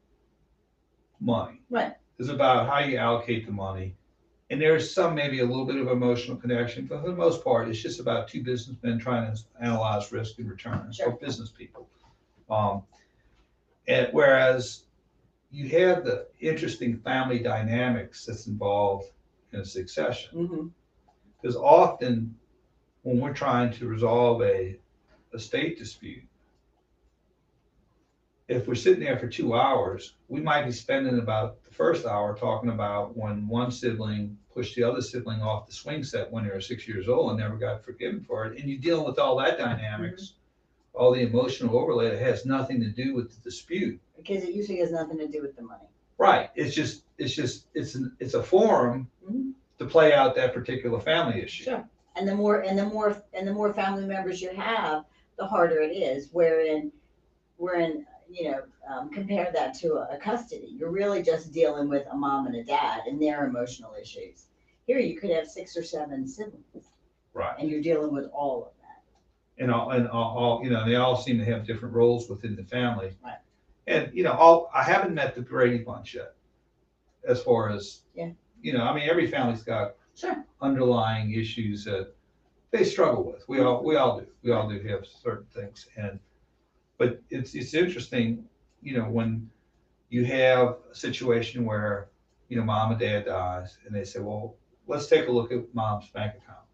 money. Right. It's about how you allocate the money. And there's some, maybe a little bit of emotional connection, but for the most part, it's just about 2 businessmen trying to analyze risk and return, or business people. And whereas you have the interesting family dynamics that's involved in a succession. Because often when we're trying to resolve a estate dispute, if we're sitting there for 2 hours, we might be spending about the first hour talking about when one sibling pushed the other sibling off the swing set when they were 6 years old and never got forgiven for it. And you're dealing with all that dynamics, all the emotional overlay that has nothing to do with the dispute. Because it usually has nothing to do with the money. Right. It's a forum to play out that particular family issue. Sure. And the more family members you have, the harder it is. Wherein, compare that to a custody. You're really just dealing with a mom and a dad and their emotional issues. Here you could have 6 or 7 siblings. Right. And you're dealing with all of that. And all they all seem to have different roles within the family. Right. And I haven't met the Brady Bunch yet, as far as every family's got underlying issues that they struggle with. We all do. We all do have certain things, but it's interesting, when you have a situation where mom and dad dies, and they say, well, let's take a look at mom's bank account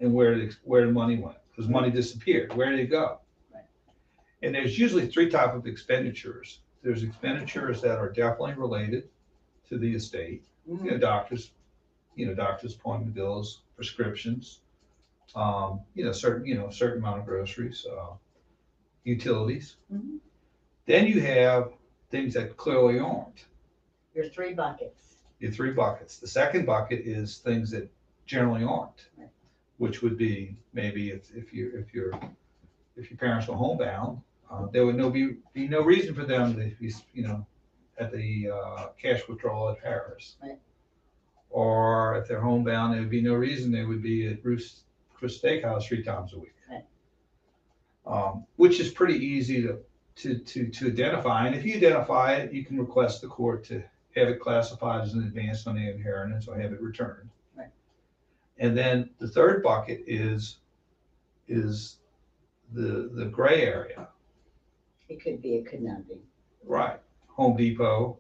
and where the money went, because money disappeared. Where did it go? And there's usually 3 types of expenditures. There's expenditures that are definitely related to the estate. Doctors appointment bills, prescriptions, certain amount of groceries, utilities. Then you have things that clearly aren't. Your 3 buckets. Your 3 buckets. The second bucket is things that generally aren't, which would be maybe if your parents were homebound, there would be no reason for them to be, at the cash withdrawal at Paris. Right. Or if they're homebound, there would be no reason they would be at Chris Steakhouse 3 times a week. Right. Which is pretty easy to identify. And if you identify it, you can request the court to have it classified as an advance on the inheritance or have it returned. Right. And then the third bucket is the gray area. It could be, it could not be. Right. Home Depot,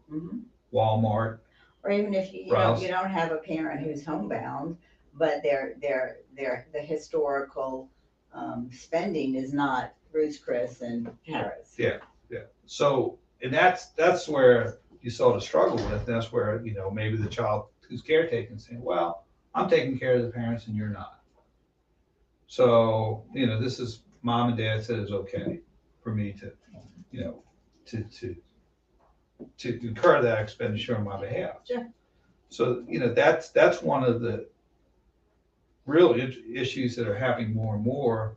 Walmart. Or even if you don't have a parent who's homebound, but the historical spending is not Ruth's Chris and Paris. Yeah. So, and that's where you saw the struggle with. That's where, maybe the child who's caretaking saying, well, I'm taking care of the parents and you're not. So, this is mom and dad said it's okay for me to incur that expenditure on my behalf. Sure. So, that's one of the real issues that are happening more and more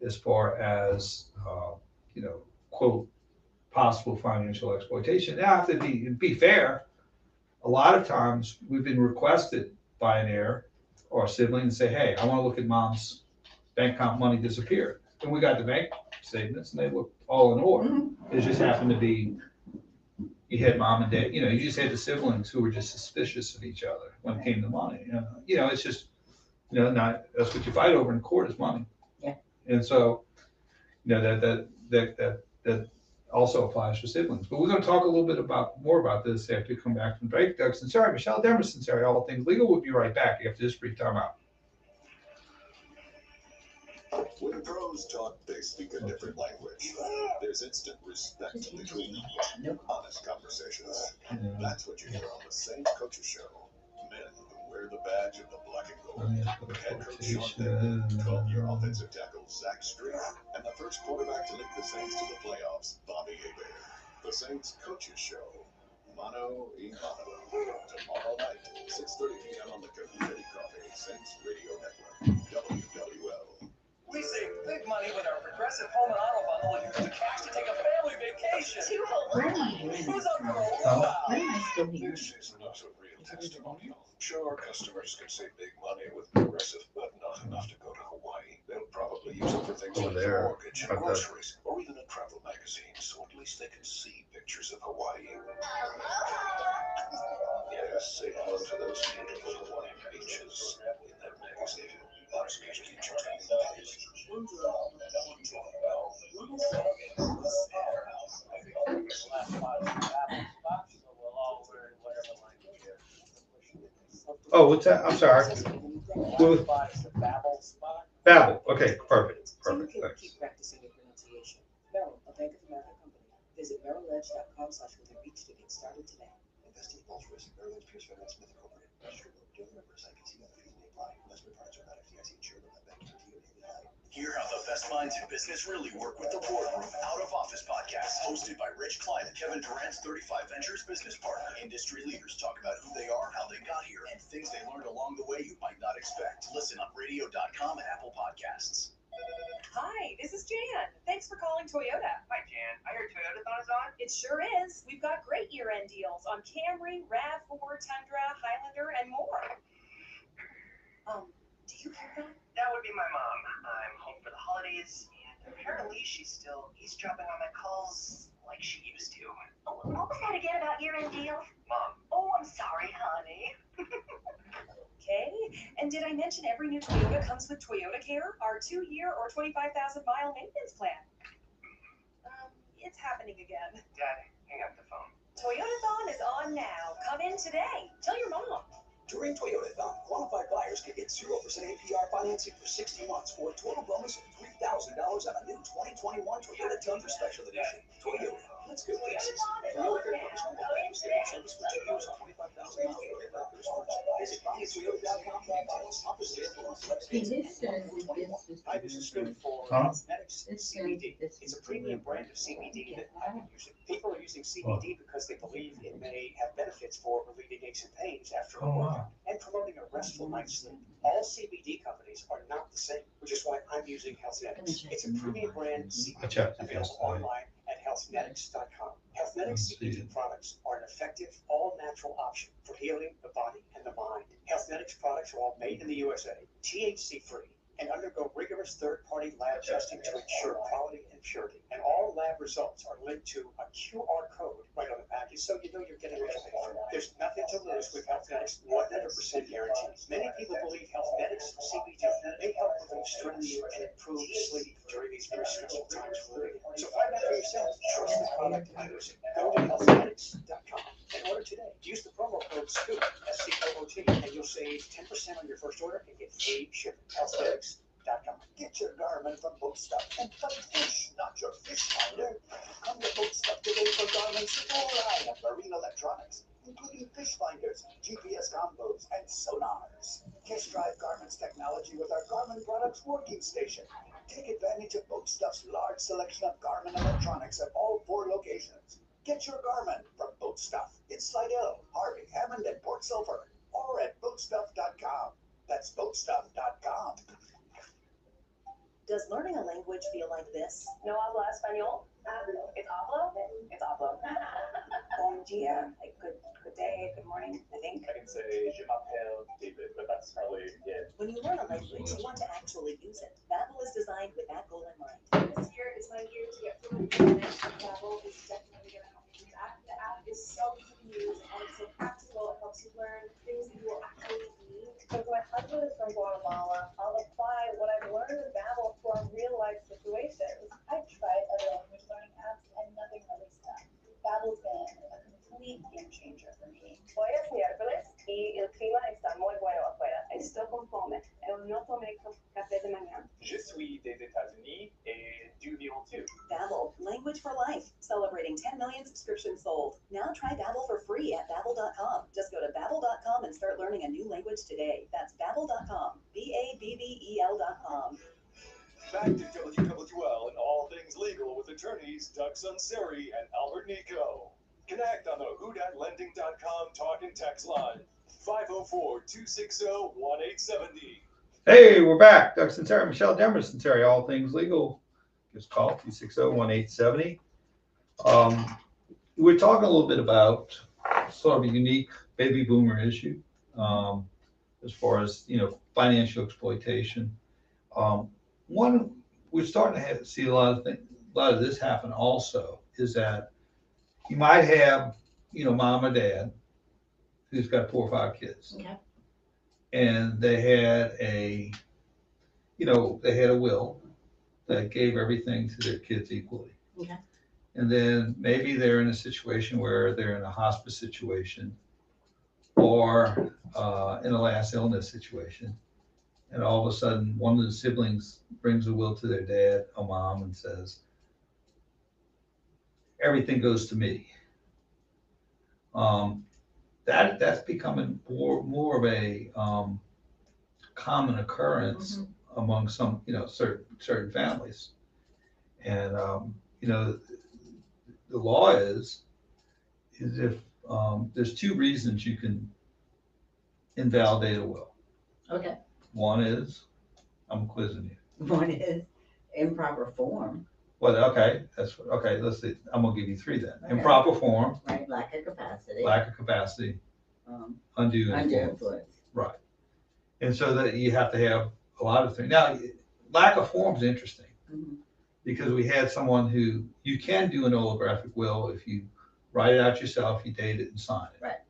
as far as, quote, possible financial exploitation. Now, to be fair, a lot of times we've been requested by an heir or a sibling and say, hey, I want to look at mom's bank account money disappeared. And we got the bank statements and they looked all in order. It just happened to be, you had mom and dad, you just had the siblings who were just suspicious of each other when it came to money. It's just, that's what you fight over in court is money. Yeah. And so, that also applies for siblings. But we're going to talk a little bit more about this after we come back from break. Doug Sunseri, Michelle Demarest, Sunseri, All Things Legal. We'll be right back after this brief time out. When pros talk, they speak a different language. There's instant respect between them. Honest conversations. That's what you hear on the St. Coaches Show. Men who wear the badge of the black and gold. Head coach Sean Pittman, 12-year offensive tackle Zach Street, and the first quarterback to lead the Saints to the playoffs, Bobby Hebert. The Saints Coaches Show. Mano y Mano. Tomorrow night, 6:30 p.m. on the Coffee Coffee Saints Radio Network. WWL. We save big money with our Progressive Home and Auto Bundle and use the cash to take a family vacation. To Hawaii. Who's up for a luau? This is not a real testimonial. Sure, customers can save big money with Progressive, but not enough to go to Hawaii. They'll probably use it for things like a mortgage, groceries, or even a travel magazine, so at least they can see pictures of Hawaii. Yes, say hello to those beautiful Hawaiian beaches in that magazine. Oh, what's that? I'm sorry. Well, Babel spot. Babel. Okay, perfect. So you Perfect. can Thanks. keep practicing your pronunciation. Merrill, a Bank of America company. Visit merrilledge.com/withreach to get started today. Investing involves risk. Merrill Lynch Pierce Finance Smith Incorporated. Registered broker-dealer member SIPC. Other fees may apply. Investment products are not FDIC insured or not bank guaranteed or named. Hear how the best minds in business really work with the Boardroom Out of Office podcast, hosted by Rich Klein, Kevin Durant's 35 Ventures business partner. Industry leaders talk about who they are, how they got here, and things they learned along the way you might not expect. Listen on radio.com and Apple Podcasts. Hi, this is Jan. Thanks for calling Toyota. Hi, Jan. I heard Toyotathon is on. It sure is. We've got great year-end deals on Camry, RAV4, Tundra, Highlander, and more. Do you care that? That would be my mom. I'm home for the holidays, and apparently she's still eavesdropping on my calls like she used to. Oh, what was that again about year-end deals? Mom. Oh, I'm sorry, honey. Okay, and did I mention every new Toyota comes with Toyota Care, our 2-year or 25,000-mile maintenance plan? It's happening again. Dad, hang up the phone. Toyotathon is on now. Come in today. Tell your mom. During Toyotathon, qualified buyers can get 0% APR financing for 60 months for a total bonus of $3,000 on a new 2021 Toyota Tundra Special Edition. Toyota, let's go places. Service for 2 years on 25,000 miles for your first purchase. Visit buyatoyota.com for details. Offers available on select states. Hi, this is Scoop for Huh? Cosmetics CBD. It's a premium brand of CBD that I've been using. People are using CBD because they believe it may have benefits for relieving aches and pains after a workout and promoting a restful night's sleep. All CBD companies are not the same, which is why I'm using Healthnetics. It's a premium brand I CBD checked it available yesterday. online at healthnetics.com. Healthnetics CBD products are an effective, all-natural option for healing the body and the mind. Healthnetics products are all made in the USA, THC-free, and undergo rigorous third-party lab testing to ensure quality and purity. And all lab results are linked to a QR code right on the package, so you know you're getting what you pay for. There's nothing to lose with Healthnetics 100% guarantee. Many people believe Healthnetics CBD may help relieve stress and improve sleep during these very stressful times we're living in. So find out for yourself. Trust the product I'm using. Go to healthnetics.com and order today. Use the promo code SCOOT, SCOOT, and you'll save 10% on your first order and get free shipping. Healthnetics.com. Get your Garmin from Boat Stuff and fight fish, not your fish finder. Come to Boat Stuff today for Garmin's full line of marine electronics, including fish finders, GPS combos, and sonars. Test drive Garmin's technology with our Garmin Products Working Station. Take advantage of Boat Stuff's large selection of Garmin electronics at all 4 locations. Get your Garmin from Boat Stuff in Slidell, Harvey, Hammond, and Port Sulphur, or at boatstuff.com. That's boatstuff.com. Does learning a language feel like this? No hablo español. It's hablo? It's hablo. Bon dia, like good day, good morning, I think. I can say je m'appelle David, but that's probably it. When you learn a language, you want to actually use it. Babbel is designed with that goal in mind. This year is my year to get fluent in English. Babbel is definitely going to help me do that. The app is so easy to use and it's so practical. It helps you learn things that you will actually need. Since my husband is from Guatemala, I'll apply what I've learned in Babbel to our real life situations. I've tried other language learning apps and nothing really stuck. Babbel's been a complete game changer for me. Hoy es miércoles y el clima está muy bueno afuera. Estoy con fome. No tomé café de mañana. Je suis des États-Unis et du Lyon too. Babbel, language for life, celebrating 10 million subscriptions sold. Now try Babbel for free at babbel.com. Just go to babbel.com and start learning a new language today. That's babbel.com, BABBEL.com. Back to WWL and all things legal with attorneys Doug Sunseri and Albert Nico. Connect on the whodhatlending.com talk and text line 504-260-1870. Hey, we're back. Doug Sunseri, Michelle Demarest Sunseri, all things legal. Just call 260-1870. We're talking a little bit about sort of a unique baby boomer issue as far as, financial exploitation. One, we're starting to see a lot of this happen also is that you might have, mom or dad who's got 4 or 5 kids. Okay. And they had a will that gave everything to their kids equally. Okay. And then maybe they're in a situation where they're in a hospice situation or in a last illness situation. And all of a sudden, one of the siblings brings a will to their dad or mom and says, everything goes to me. That's becoming more of a common occurrence among some, certain families. And, the law is if there's two reasons you can invalidate a will. Okay. One is, I'm quizzing you. One is improper form. Well, okay, okay, let's see. I'm gonna give you three then. Okay. Improper form. Right, lack of capacity. Lack of capacity. Undue influence. Right. And so that you have to have a lot of things. Now, lack of form is interesting because we had someone who, you can do an holographic will if you write it out yourself, you date it and sign it. Right.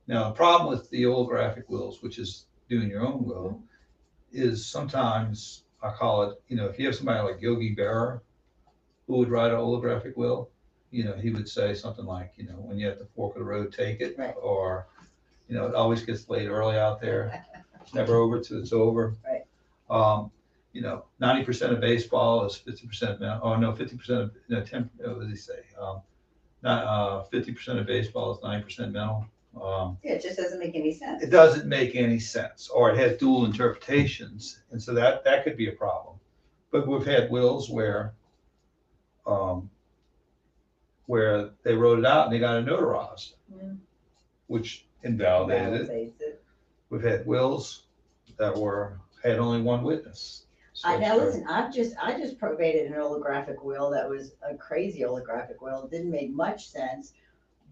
Now, the problem with the holographic wills, which is doing your own will, is sometimes I call it, if you have somebody like Yogi Berra who would write a holographic will, he would say something like, when you're at the fork of the road, take it, right. Or, it always gets late early out there. It's never over till it's over. Right. 90% of baseball is 50% mental. Oh no, 50% of, 10, what does he say? 50% of baseball is 90% mental. Yeah, it just doesn't make any sense. It doesn't make any sense, or it has dual interpretations, and so that could be a problem. But we've had wills where they wrote it out and they got it notarized, which invalidated it. We've had wills that had only one witness. So Now listen, I just probated an holographic will that was a crazy holographic will. It didn't make much sense,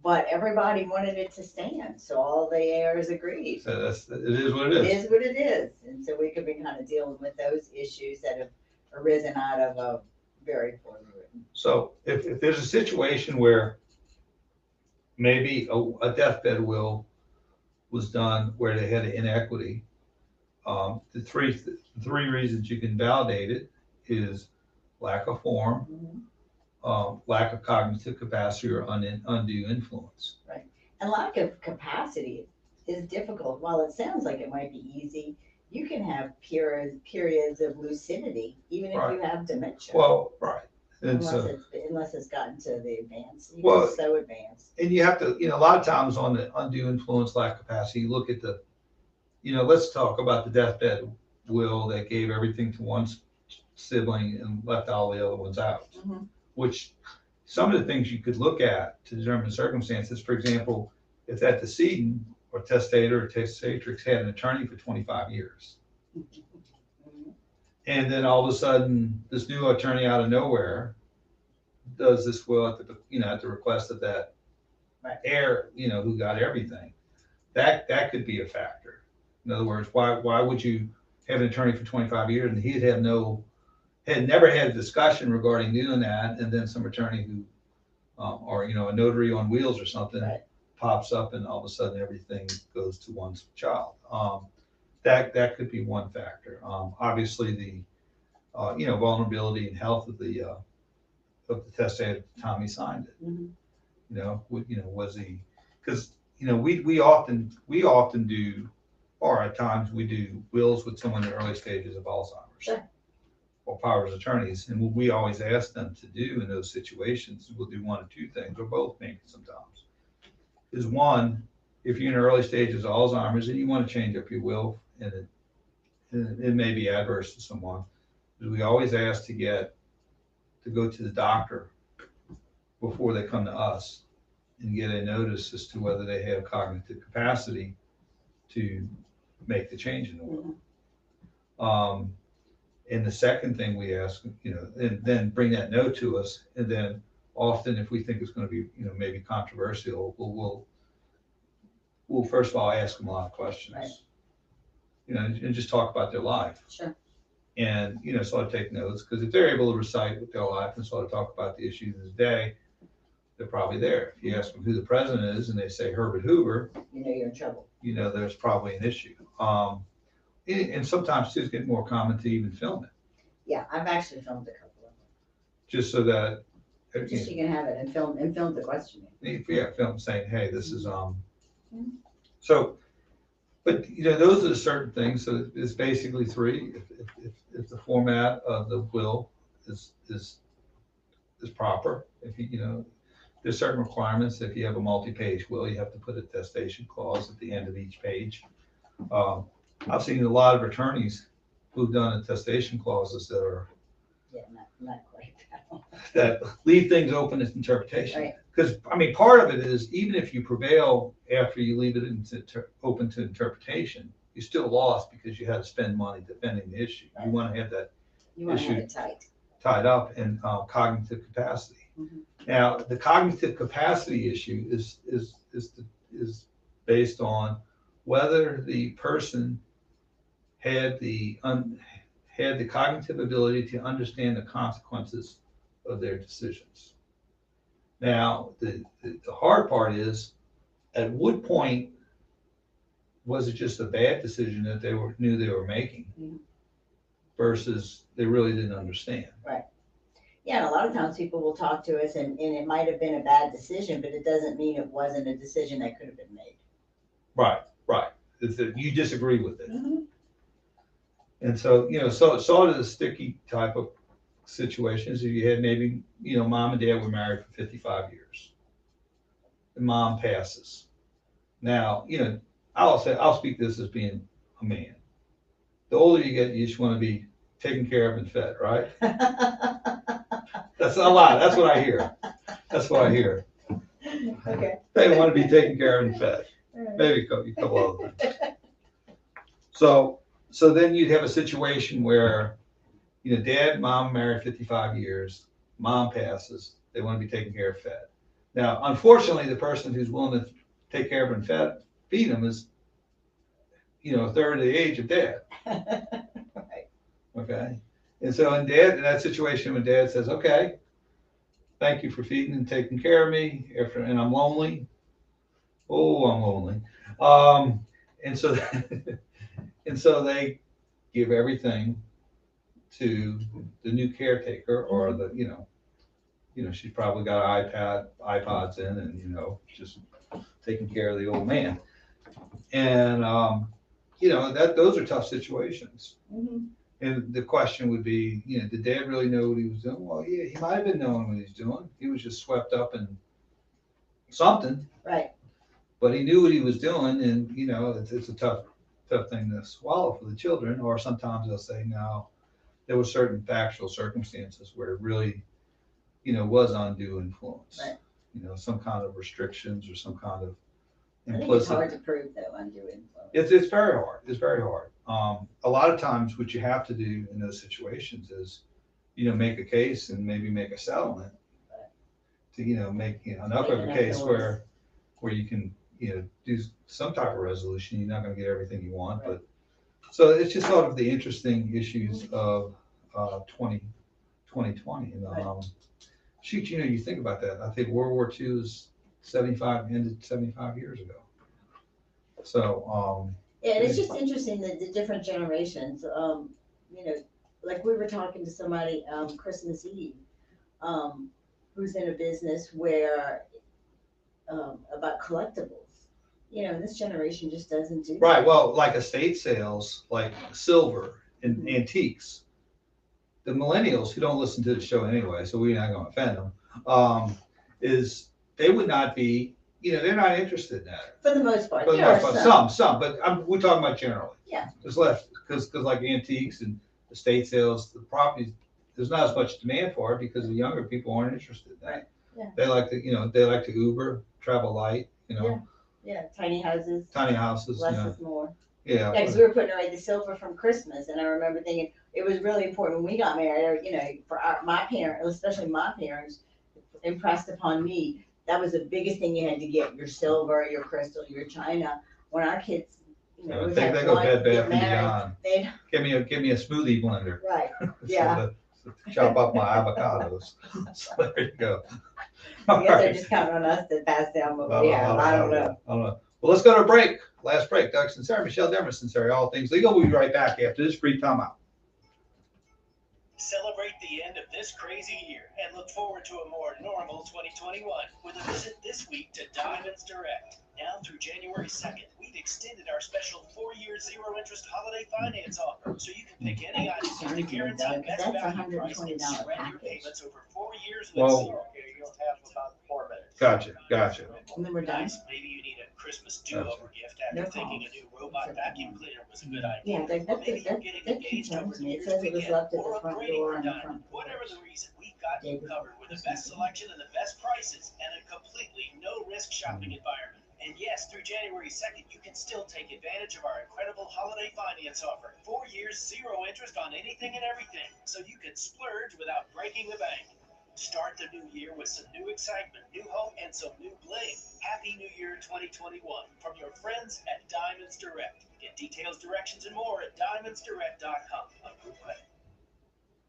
but everybody wanted it to stand, so all the heirs agreed. So it is what it is. It is what it is, and so we could be kind of dealing with those issues that have arisen out of a very poorly written. So if there's a situation where maybe a deathbed will was done where they had an inequity, the three reasons you can validate it is lack of form, lack of cognitive capacity, or undue influence. Right. And lack of capacity is difficult. While it sounds like it might be easy, you can have periods of lucidity, even if you have dementia. Well, right. Unless it's gotten to the advanced, so advanced. And you have to, a lot of times on the undue influence, lack of capacity, you look at let's talk about the deathbed will that gave everything to one sibling and left all the other ones out. Which some of the things you could look at to determine circumstances, for example, if that decedent or testator or testatrix had an attorney for 25 years. And then all of a sudden, this new attorney out of nowhere does this will at the request of that heir, who got everything. That could be a factor. In other words, why would you have an attorney for 25 years and he'd had never had a discussion regarding doing that, and then some attorney who, or a notary on wheels or something pops up, and all of a sudden everything goes to one's child. That could be one factor. Obviously, the vulnerability and health of the testator at the time he signed it. Was he? Because we often do, or at times we do wills with someone in the early stages of Alzheimer's. Or powers of attorneys, and what we always ask them to do in those situations, we'll do one of two things, or both maybe sometimes, is one, if you're in the early stages of Alzheimer's and you want to change up your will, and it may be adverse to someone, is we always ask to go to the doctor before they come to us and get a notice as to whether they have cognitive capacity to make the change in the will. And the second thing we ask, and then bring that note to us, and then often if we think it's going to be, maybe controversial, we'll first of all ask them a lot of questions, and just talk about their life. Sure. And, sort of take notes, because if they're able to recite with their life and sort of talk about the issues of the day, they're probably there. If you ask them who the president is and they say Herbert Hoover, you're in trouble. There's probably an issue. And sometimes too, it's getting more common to even film it. Yeah, I've actually filmed a couple of them. Just so that. Just you can have it and film the questioning. Yeah, film saying, hey, this is, so But, you know, those are the certain things. So it's basically three. If the format of the will is proper, if you know, there's certain requirements. If you have a multi-page will, you have to put a testation clause at the end of each page. I've seen a lot of attorneys who've done attestation clauses that are not quite that leave things open to interpretation. Right. Because I mean, part of it is even if you prevail after you leave it open to interpretation, you still lost because you had to spend money defending the issue. Right. You want to have that You want to issue have it tied up in cognitive capacity. Mm-hmm. Now, the cognitive capacity issue is based on whether the person had the cognitive ability to understand the consequences of their decisions. Now, the hard part is, at what point was it just a bad decision that they knew they were making, Mm-hmm. versus they really didn't understand? Right. Yeah, and a lot of times people will talk to us and it might have been a bad decision, but it doesn't mean it wasn't a decision that could have been made. Right. It's that you disagree with it. Mm-hmm. And so, you know, so it's sort of the sticky type of situations. If you had maybe, you know, mom and dad were married for 55 years. And mom passes. Now, you know, I'll speak this as being a man. The older you get, you just want to be taken care of and fed, right? That's a lot. That's what I hear. Okay. They want to be taken care of and fed. Maybe a couple other things. So then you'd have a situation where, you know, dad and mom married 55 years, mom passes, they want to be taken care of, fed. Now, unfortunately, the person who's willing to take care of and feed them is, you know, a third of the age of dad. Right. Okay. And so in that situation, when dad says, okay, thank you for feeding and taking care of me, and I'm lonely. Oh, I'm lonely. And so and so they give everything to the new caretaker, or the, you know, she's probably got iPods in, and, you know, just taking care of the old man. And, you know, those are tough situations. Mm-hmm. And the question would be, you know, did dad really know what he was doing? Well, yeah, he might have been knowing what he's doing. He was just swept up in something. Right. But he knew what he was doing, and, you know, it's a tough thing to swallow for the children. Or sometimes they'll say, no, there were certain factual circumstances where it really, you know, was undue influence. Right. You know, some kind of restrictions or some kind of I think it's implicit. hard to prove though, undue influence. It's very hard. It's very hard. A lot of times what you have to do in those situations is, you know, make a case and maybe make a settlement to, you know, make, you know, enough of a case where you can, you know, do some type of resolution. You're not going to get everything you want, but so it's just sort of the interesting issues of 2020. And shoot, you know, you think about that. I think World War II is ended 75 years ago. So yeah, and it's just interesting that the different generations, you know, like we were talking to somebody Christmas Eve, who's in a business where about collectibles. You know, this generation just doesn't do right. that. Well, like estate sales, like silver and antiques. The millennials who don't listen to the show anyway, so we're not going to offend them, is they would not be, you know, they're not interested in that. For the most part. For the most part, some, but we're talking about generally. Yeah. There's less, because like antiques and estate sales, the properties, there's not as much demand for it because the younger people aren't interested in that. Yeah. They like to, you know, they like to Uber, travel light, you know. Yeah, tiny houses. Tiny houses. Less you know. is more. Yeah. Yeah, because we were putting away the silver from Christmas, and I remember thinking it was really important when we got married. Or, you know, for my parents, especially my parents, impressed upon me that was the biggest thing you had to get: your silver, your crystal, your china. When our kids, you know, They go Bed Bath and Beyond. Give me a smoothie blender. Right. Yeah. So chop up my avocados. So there you go. I guess they're just counting on us to pass down what we have. I don't know. Well, let's go to a break. Last break. Doug Sunseri, Michelle Demarest, Sunseri, all things legal. We'll be right back after this brief timeout. Celebrate the end of this crazy year and look forward to a more normal 2021 with a visit this week to Diamonds Direct. Now through January 2nd, we we've extended our special 4-year zero-interest holiday finance offer, so you can pick any item with a guaranteed best value price and spread your payments over 4 years with zero. Okay, you'll have about 4 minutes. Gotcha. And then we're done. Nice. Maybe you need a Christmas do-over gift after thinking a new robot vacuum cleaner was a good Yeah, idea. that concerns me. It says it was left at the front door and the front porch. Whatever the reason, we've got you covered with the best selection and the best prices and a completely no-risk shopping environment. And yes, through January 2nd, you can still take advantage of our incredible holiday finance offer. 4 years, zero interest on anything and everything, so you can splurge without breaking the bank. Start the new year with some new excitement, new hope, and some new bling. Happy New Year 2021 from your friends at Diamonds Direct. Get details, directions, and more at diamondsdirect.com. Approved by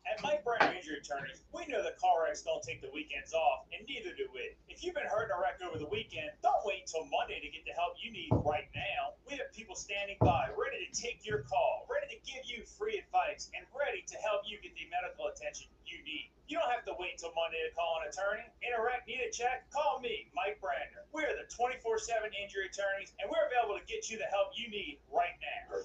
At Mike Brenner Injury Attorneys, we know that car wrecks don't take the weekends off, and neither do we. If you've been hurt in a wreck over the weekend, don't wait until Monday to get the help you need right now. We have people standing by, ready to take your call, ready to give you free advice, and ready to help you get the medical attention you need. You don't have to wait until Monday to call an attorney. In a wreck, need a check? Call me, Mike Brandner. We're the 24/7 injury attorneys, and we're available to get you the help you need right now.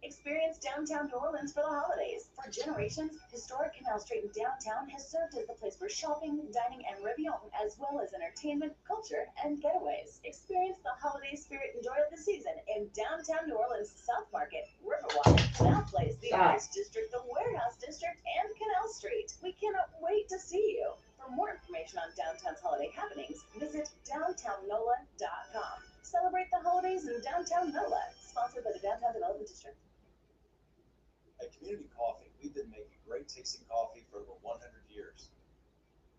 Experience downtown New Orleans for the holidays. For generations, historic Canal Street in downtown has served as the place for shopping, dining, and réveillon, as well as entertainment, culture, and getaways. Experience the holiday spirit and joy of the season in downtown New Orleans, South Market, Riverwalk, Canal Place, the Arts District, the Warehouse District, and Canal Street. We cannot wait to see you. For more information on downtown's holiday happenings, visit downtownnola.com. Celebrate the holidays in downtown NOLA, sponsored by the Downtown Development District. At Community Coffee, we've been making great tasting coffee for over 100 years.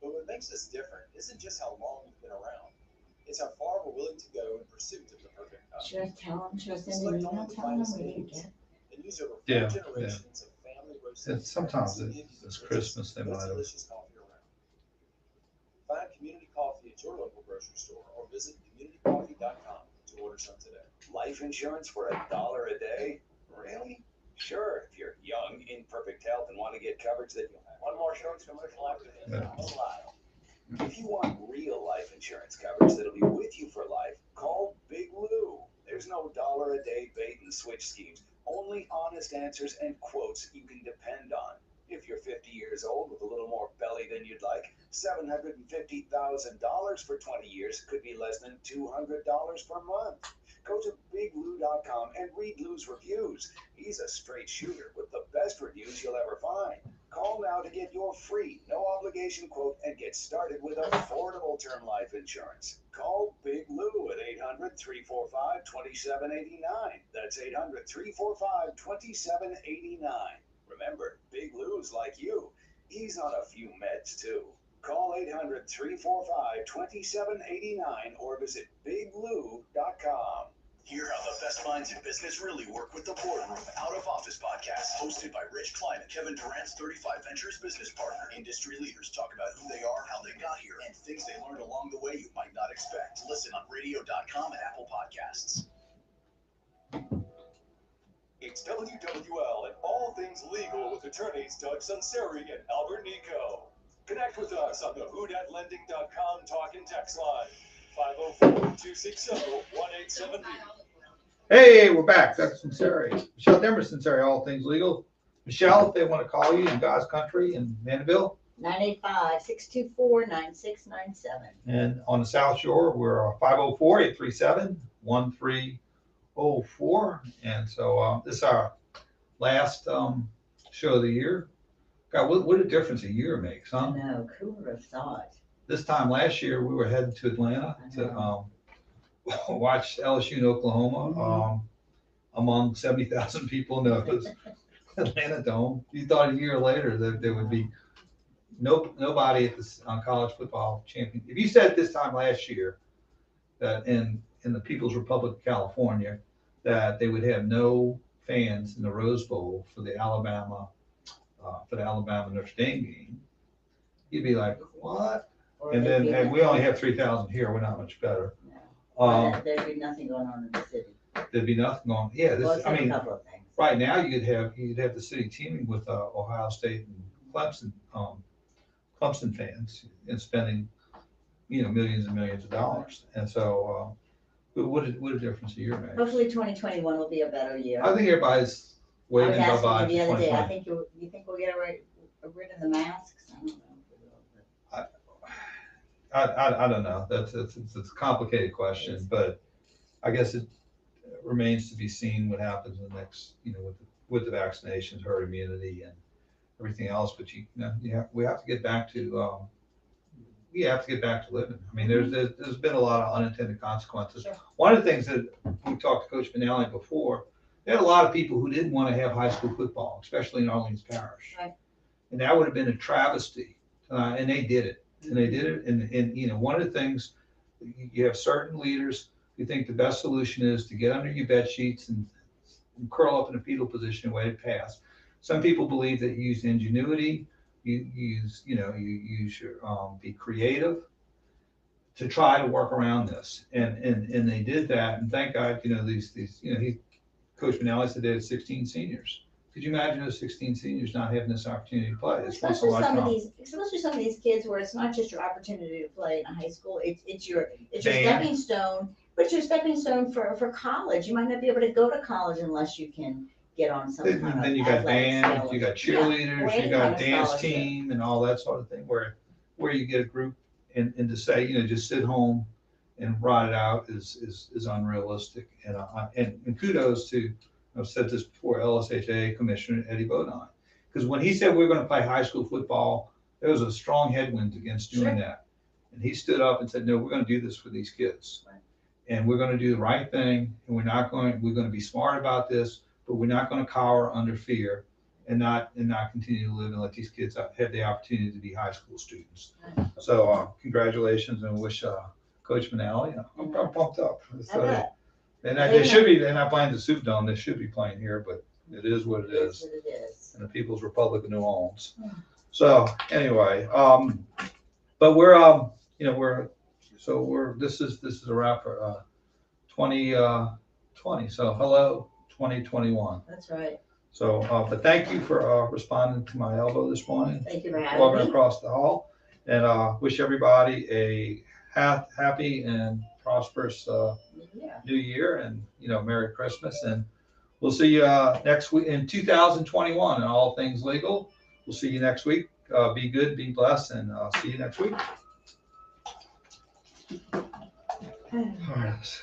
But what makes us different isn't just how long we've been around. It's how far we're willing to go in pursuit of the perfect cup. Should I tell them? Should I send an email telling them we didn't get? And use over 4 Yeah, generations of family roasted. And sometimes it's Christmas, they might have. Delicious coffee around. Find Community Coffee at your local grocery store or visit communitycoffee.com to order some today. Life insurance for $1 a day? Really? Sure, if you're young, in perfect health, and want to get coverage that you'll have. One more short commercial after this. Yeah. If you want real life insurance coverage that'll be with you for life, call Big Lou. There's no $1 a day bait and switch schemes. Only honest answers and quotes you can depend on. If you're 50 years old with a little more belly than you'd like, $750,000 for 20 years could be less than $200 per month. Go to biglou.com and read Lou's reviews. He's a straight shooter with the best reviews you'll ever find. Call now to get your free, no obligation quote and get started with affordable term life insurance. Call Big Lou at 800-345-2789. That's 800-345-2789. Remember, Big Lou's like you. He's on a few meds too. Call 800-345-2789 or visit biglou.com. Hear how the best minds in business really work with the Boardroom Out of Office podcast, hosted by Rich Klein and Kevin Durant's 35 Ventures business partner. Industry leaders talk about who they are, how they got here, and things they learned along the way you might not expect. Listen on radio.com and Apple Podcasts. It's WWL and all things legal with attorneys Doug Sunseri and Albert Nico. Connect with us on the whodadlending.com talk and text line. 504-260-1870. Hey, we're back. Doug Sunseri. Michelle Demarest, Sunseri, all things legal. Michelle, if they want to call you in God's country in Mandeville. 985-624-9697. And on the South Shore, we're 504-837-1304. And so this is our last show of the year. God, what a difference a year makes, huh? No, who would have thought? This time last year, we were heading to Atlanta to watch LSU in Oklahoma among 70,000 people in the Atlanta Dome. You thought a year later that there would be nobody at the college football champion. If you said this time last year that in the People's Republic of California that they would have no fans in the Rose Bowl for the Alabama Notre Dame game, you'd be like, what? And we only have 3,000 here. We're not much better. There'd be nothing going on in the city. There'd be nothing going. Yeah, A couple of things. Right now you'd have the city teaming with Ohio State and Clemson fans and spending millions and millions of dollars. And so, but what a difference a year makes. Hopefully 2021 will be a better year. I think everybody's waving I was bye-bye asking to you the other day, 2020. you think we'll get rid of the masks? I don't know. I don't know. It's a complicated question, but I guess it remains to be seen what happens in the next, with the vaccinations, herd immunity, and everything else. But we have to get back to living. I mean, there's been a lot of unintended consequences. Sure. One of the things that we talked to Coach Manale before, there had a lot of people who didn't want to have high school football, especially in Orleans Parish. Right. And that would have been a travesty. And they did it. And they did it. And one of the things, you have certain leaders who think the best solution is to get under your bed sheets and curl up in a fetal position and wait it pass. Some people believe that you use ingenuity, you use your be creative to try to work around this. And they did that. And thank God, Coach Manale said they had 16 seniors. Could you imagine those 16 seniors not having this opportunity to play? Especially some of these kids where it's not just your opportunity to play in a high school, it's your stepping stone, but it's your stepping stone for college. You might not be able to go to college unless you can get on some kind of. Then you got band, you got cheerleaders, you got dance team and all that sort of thing where you get a group and to say, just sit home and ride it out is unrealistic. And kudos to, I've said this before, LSHA Commissioner Eddie Bodine, because when he said we're going to play high school football, there was a strong headwind against doing that. And he stood up and said, no, we're going to do this for these kids. Right. And we're going to do the right thing. And we're going to be smart about this, but we're not going to cower under fear and not continue to live and let these kids have the opportunity to be high school students. Right. So congratulations, and wish Coach Manale, I'm pumped up. And they're not playing the Superdome. They should be playing here, but it is what it is. And the People's Republic of New Orleans. So anyway, but this is a wrap for 2020. So hello 2021. That's right. So, but thank you for responding to my elbow this morning. Thank you for having walking me. Across the hall, and wish everybody a happy and prosperous New Year, and Merry Christmas, and we'll see you next week in 2021 and all things legal. We'll see you next week. Be good, be blessed, and see you next week. All right.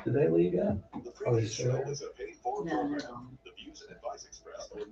Did they leave yet? The previous show was a paid-for No, program. no. The views and advice expressed were not